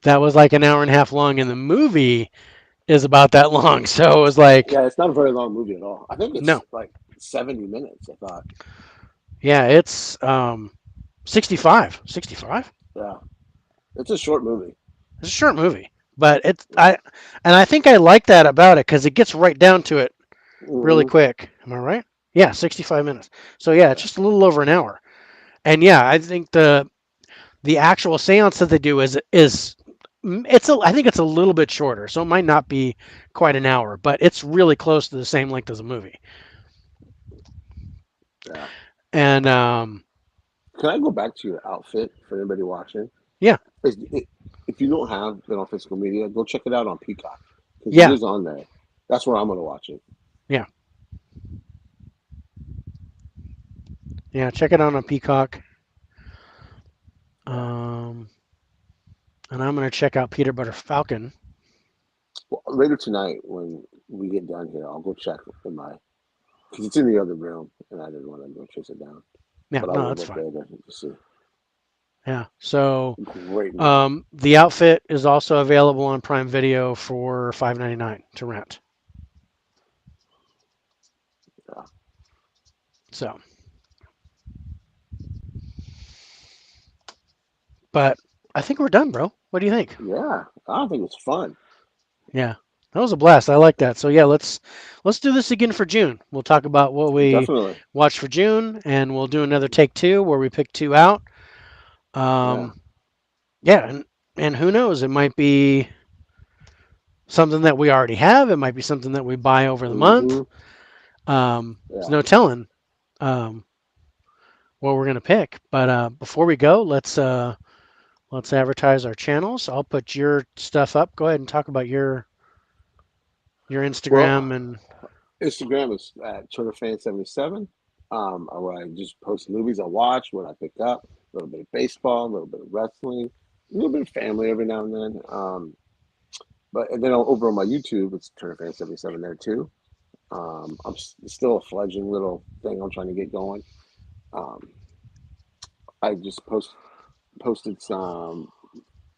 that was like an hour and a half long, and the movie is about that long, so it was like, Yeah, it's not a very long movie at all. I think it's no, like 70 minutes, I thought. yeah, it's 65. 65? Yeah. It's a short movie. It's a short movie, but Yeah. I think I like that about it because it gets right down to it really Hmm. quick. Am I right? Yeah, 65 minutes. So yeah, it's Yeah. just a little over an hour. And yeah, I think the actual séance that they do is I think it's a little bit shorter, so it might not be quite an hour, but it's really close to the same length as a movie. Yeah. And Can I go back to your outfit for anybody watching? yeah, Is it, if you don't have it on physical media, go check it out on Peacock because it yeah, is on there. That's where I'm going to watch it. yeah, yeah. Check it out on Peacock. Yeah. Um, and I'm gonna check out Peter Butter Falcon. Well, later tonight when we get done here, I'll go check in my because it's in the other room and I didn't want to go chase it down, Yeah, but I no, will that's look fine. later to see. Yeah. So Great movie. the outfit is also available on Prime Video for $5.99 to rent. Yeah. So, but I think we're done, bro. What do you think? Yeah. I think it's fun. Yeah, that was a blast. I like that. So yeah, let's do this again for June. We'll talk about what we Definitely. watched for June, and we'll do another take two where we pick two out. Yeah. Um, yeah, and who knows? It might be something that we already have. It might be something that we buy over the month. Hmm. There's Yeah. no telling um, what we're gonna pick. But before we go, let's advertise our channels. I'll put your stuff up. Go ahead and talk about your Well, Instagram and Instagram is at TurnerFan77, where I just post movies I watch, what I pick up, a little bit of baseball, a little bit of wrestling, a little bit of family every now and then. But and then over on my YouTube, it's TurnerFan77 there too. Still a fledgling little thing I'm trying to get going. Um, I just posted some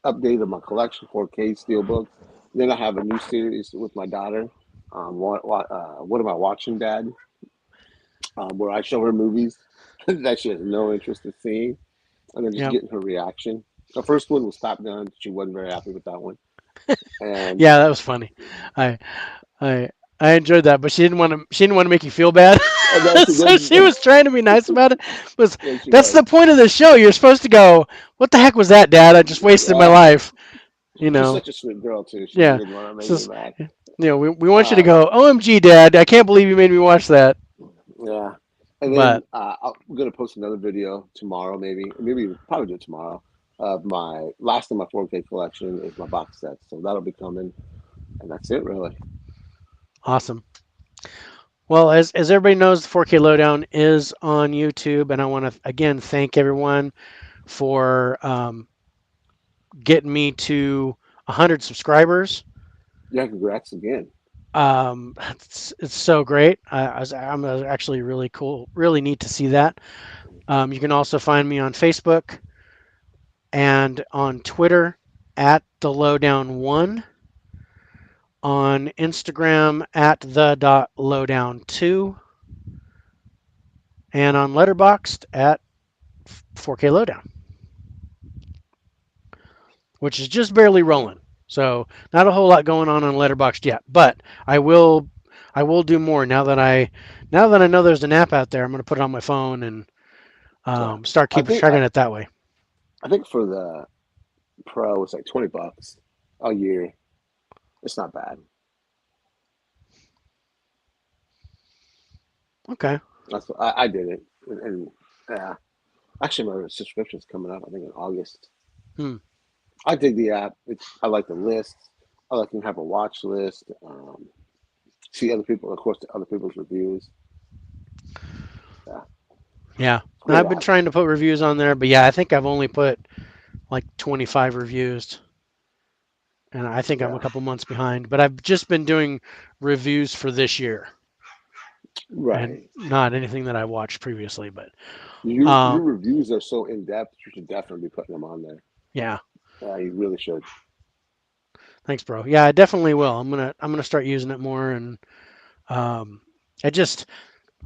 update of my collection, 4K steelbooks. Then I have a new series with my daughter. What am I watching, Dad? Where I show her movies that she has no interest in seeing, and then just yeah, getting her reaction. The first one was Top Gun. She wasn't very happy with that one, and yeah, that was funny. I I I enjoyed that, but she didn't want to make you feel bad, no, she so didn't. she was trying to be nice about it. Was Yeah, she That's was. the point of the show. You're supposed to go, "What the heck was that, Dad? I just wasted my Yeah, life." You she's know? such a sweet girl too. She Yeah. didn't want to make So, me mad. we want you to Uh, go, "OMG, Dad! I can't believe you made me watch that." yeah, and then But I'm gonna post another video tomorrow, maybe probably do it tomorrow. Of my last of my 4K collection is my box set, so that'll be coming, and that's it really. awesome. Well, as everybody knows, the 4K Lowdown is on YouTube, and I want to again thank everyone for getting me to 100 subscribers. Yeah, congrats again. It's so great. I'm actually really cool, really neat to see that. You can also find me on Facebook and on Twitter at the Lowdown One, on Instagram at the lowdown 2, and on Letterboxd at 4K Lowdown, which is just barely rolling. So not a whole lot going on Letterboxd yet, but I will do more now that I know there's an app out there. I'm going to put it on my phone and Yeah, start I keeping think track I, of it that way. I think for the pro, it's like $20 a year. It's not bad. Okay. I did it, and yeah, actually my subscription's coming up. I think in August. Hmm. I dig the app. I like the list. I like to have a watch list. See other people, of course, other people's reviews. Yeah, Yeah. it's a great I've been app. trying to put reviews on there, but yeah, I think I've only put like 25 reviews, and I think I'm a Yeah, couple months behind. But I've just been doing reviews for this year and right. not anything that I watched previously. But Your um, reviews are so in depth. You should definitely be putting them on there. yeah, You really should. thanks, bro. Yeah, I definitely will. I'm gonna start using it more, and um, I just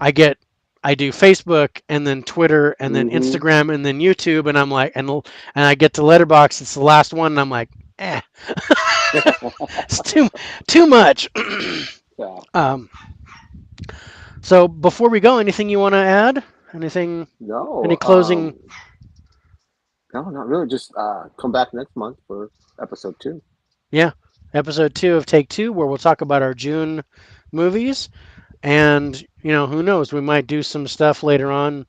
I get I do Facebook and then Twitter and then Hmm. Instagram and then YouTube, and I'm like, and I get to Letterbox. It's the last one, and I'm like, eh, it's too much. Yeah. um, so before we go, anything you want to add? Anything? Any No. closing? No, not really. Just come back next month for episode 2. Yeah, episode 2 of Take Two, where we'll talk about our June movies, and who knows, we might do some stuff later on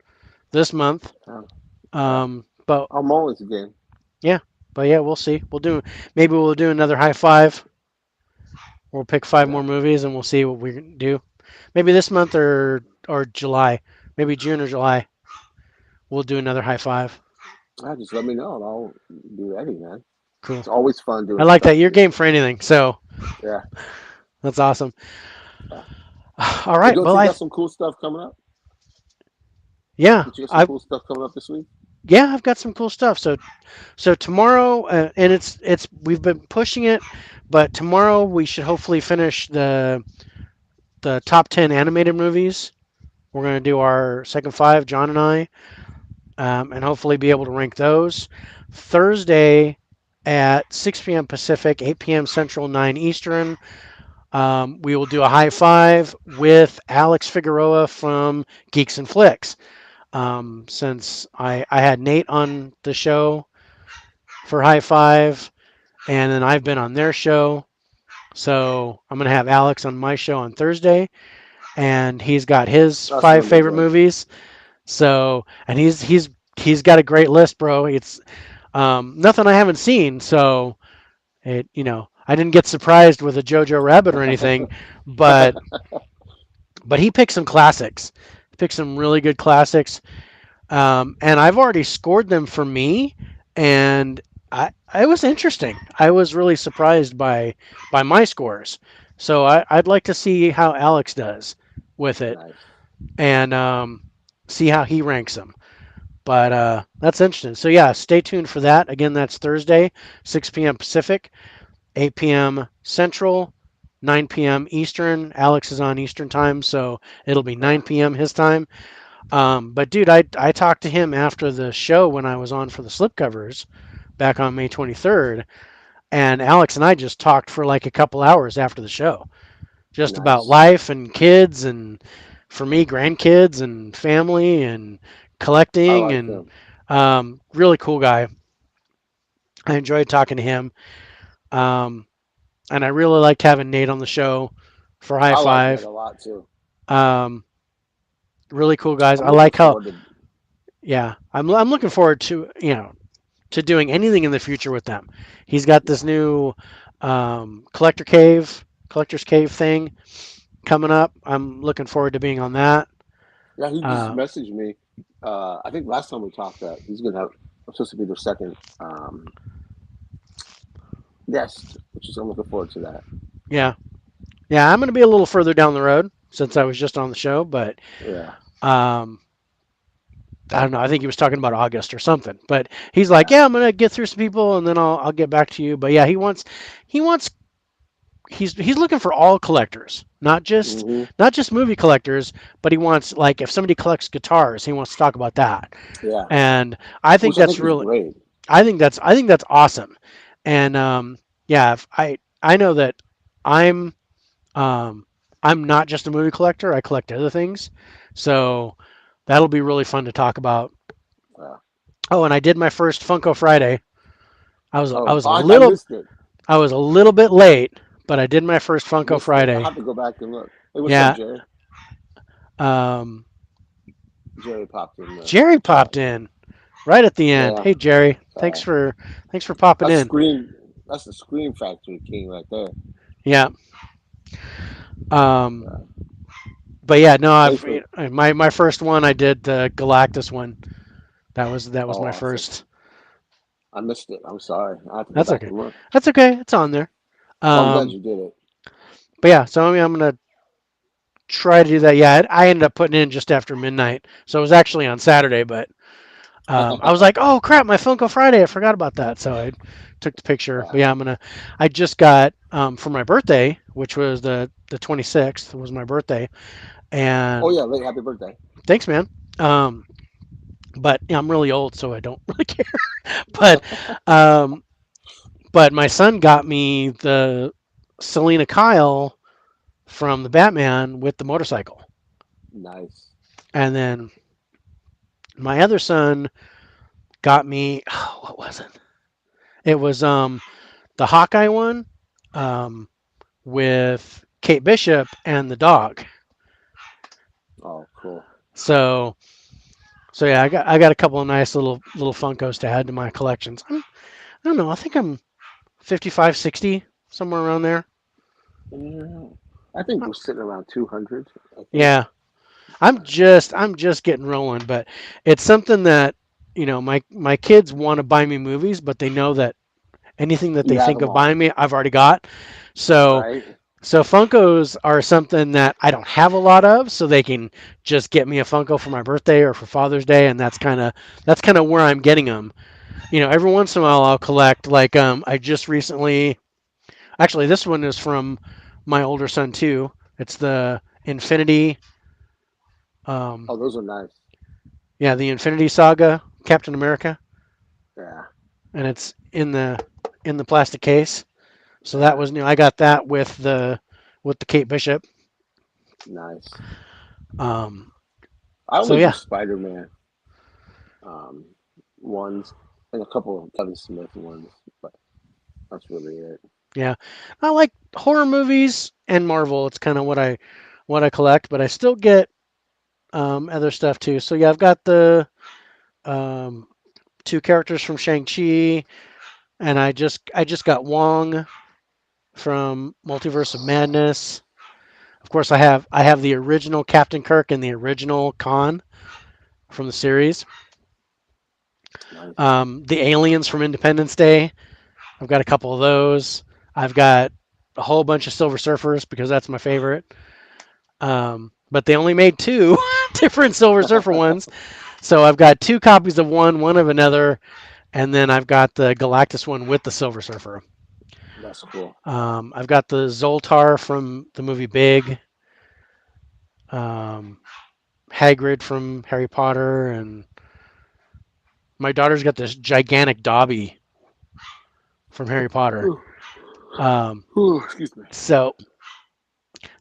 this month. Uh, yeah. But I'm always a game. yeah, we'll see. Maybe we'll do another high five. We'll pick five Yeah. more movies and we'll see what we can do. Maybe this month or July, maybe June or July. We'll do another high five. Just let me know and I'll be ready, man. Cool. It's always fun I doing like that. stuff You're together. game for anything, so Yeah. that's awesome. Yeah. All Well, right. don't Well, you got some cool stuff coming up? yeah, Don't you got some I cool stuff coming up this week? yeah, I've got some cool stuff. So tomorrow, and it's we've been pushing it, but tomorrow we should hopefully finish the top 10 animated movies. We're gonna do our second five, John and I, and hopefully be able to rank those. Thursday at 6 p.m. Pacific, 8 p.m. Central, 9 Eastern. We will do a high five with Alex Figueroa from Geeks and Flicks. Since I had Nate on the show for high five, and then I've been on their show. So I'm going to have Alex on my show on Thursday, and he's got his That's five gonna be favorite good. movies. So, and he's got a great list, bro. It's nothing I haven't seen. So I didn't get surprised with a Jojo Rabbit or anything, but he picked some classics. He picked some really good classics, and I've already scored them for me, and I was interesting. I was really surprised by my scores. So I'd like to see how Alex does with it, Nice. and see how he ranks them. But that's interesting. So yeah, stay tuned for that. Again, that's Thursday, 6 p.m. Pacific, 8 p.m. Central, 9 p.m. Eastern. Alex is on Eastern time, so it'll be Yeah. 9 p.m. his time. But dude, I talked to him after the show when I was on for the slipcovers back on May 23rd, and Alex and I just talked for like a couple hours after the show, just about Nice. life and kids, and for me, grandkids and family and I collecting, like and them. really cool guy. I enjoyed talking to him, um, and I really liked having Nate on the show for high I like Ned five. a lot too. Um, Really cool guys. I'm I looking like how, forward to. yeah, I'm looking forward to to doing anything in the future with them. He's got this Yeah. new collector's cave thing, coming up. I'm looking forward to being on that. Yeah, he just Uh, messaged me. I think last time we talked that he's gonna have. I'm supposed to be their second guest, which is I'm looking forward to that. yeah, yeah. I'm going to be a little further down the road since I was just on the show, but Yeah, um, I don't know. I think he was talking about August or something. But he's like, yeah. yeah, I'm going to get through some people and then I'll get back to you. But yeah, he wants he's looking for all collectors, Hmm. not just movie collectors, but he wants like if somebody collects guitars, he wants to talk about that. Yeah, And I think which I that's think is really great. I think that's awesome. And yeah, if I know that I'm um, I'm not just a movie collector. I collect other things, so that'll be really fun to talk about. Yeah. Oh, and I did my first Funko Friday. Oh, I missed it. I was a little bit late, but I did my first I Funko missed it. I Friday. have to go back and look. Hey, what's up, Yeah. Jerry? Um, Jerry popped in the Jerry chat. popped in right at the end. Yeah, Hey Jerry, sorry. thanks for popping That's in. Scream. That's the Scream Factory King right there. Yeah. Um, Uh, but yeah, no, thanks I've for. my first one I did the Galactus one. That was Oh, my awesome. first. I missed it. I'm sorry. I have to go That's back okay. and look. That's okay. It's on there. Oh, I'm glad Um, you did it. but yeah, so I mean, I'm gonna try to do that. Yeah, I ended up putting in just after midnight, so it was actually on Saturday. But I was like, oh crap, my Funko Friday, I forgot about that. So I took the picture. Yeah. But yeah, I'm gonna. I just got for my birthday, which was the 26th was my birthday, Oh and yeah, late happy birthday. thanks, man. Um, but yeah, I'm really old, so I don't really care. But um, but my son got me the Selena Kyle from the Batman with the motorcycle. Nice. And then my other son got me oh, what was it? It was the Hawkeye one with Kate Bishop and the dog. Oh, cool. So yeah, I got a couple of nice little Funkos to add to my collections. I don't know. I think I'm 55, 60 somewhere around there. Yeah. I think we're sitting around 200. I think. Yeah, I'm just getting rolling, but it's something that my kids want to buy me movies, but they know that anything that You they have think them of all, buying me, I've already got. So right? Funkos are something that I don't have a lot of, so they can just get me a Funko for my birthday or for Father's Day, and that's kind of where I'm getting them. Every once in a while I'll collect like I just recently actually this one is from my older son too. It's the Infinity um Oh, those are nice. yeah, the Infinity Saga Captain America, Yeah, and it's in the plastic case. So that yeah, was new. I got that with the Kate Bishop. nice. Um, I so only do yeah, Spider-Man um, ones and a couple of Kevin Smith ones, but that's really it. yeah. I like horror movies and Marvel. It's kind of what I collect, but I still get other stuff too. So yeah, I've got the um, two characters from Shang Chi, and I just got Wong from Multiverse of Madness. Of course, I have the original Captain Kirk and the original Khan from the series. Nice. The aliens from Independence Day. I've got a couple of those. I've got a whole bunch of Silver Surfers because that's my favorite. But they only made two different Silver Surfer ones. So I've got two copies of one of another, and then I've got the Galactus one with the Silver Surfer. That's cool. I've got the Zoltar from the movie Big, um, Hagrid from Harry Potter, and my daughter's got this gigantic Dobby from Harry Potter. Ooh, Um, excuse me.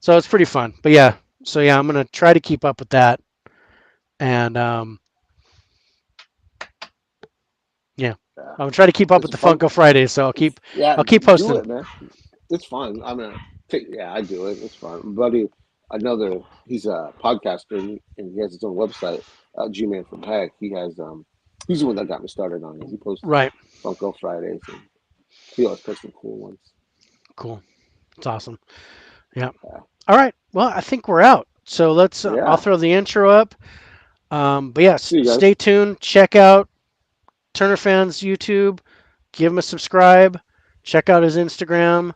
so it's pretty fun. But yeah, I'm gonna try to keep up with that, and yeah, Yeah, I'm gonna try to keep up it's with a the fun. Funko Fridays. So It's yeah. I'll keep Do posting. it, man. It's fun. I'm gonna take. Yeah, I do it. It's fun, buddy. Another. He's a podcaster and he has his own website. G-Man from Heck. He has. He's the one that got me started on it. He posts Right. Funko Fridays and he always posts some cool ones. Cool. It's awesome. Yeah. Yeah. All right. Well, I think we're out. So let's. I'll Yeah. throw the intro up. But yes, See you stay guys. tuned. Check out Turner Fans YouTube. Give him a subscribe. Check out his Instagram.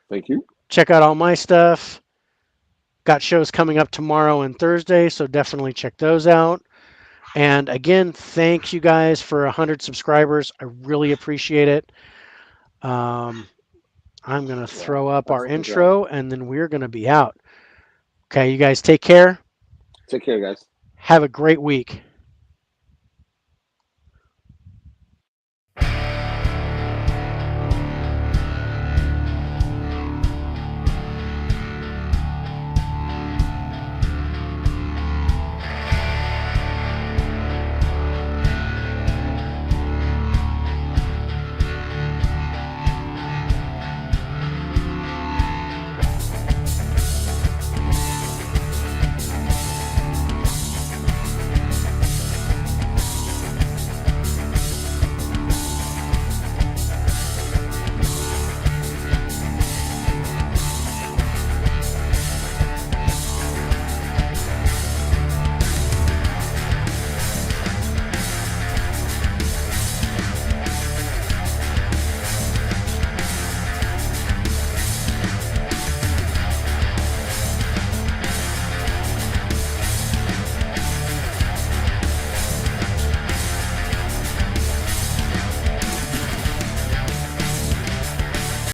Thank you. Check out all my stuff. Got shows coming up tomorrow and Thursday, so definitely check those out. And again, thanks you guys for 100 subscribers. I really appreciate it. Um, I'm going to Yeah. throw up our Awesome job. intro and then we're going to be out. Okay, you guys take care. Take care, guys. Have a great week.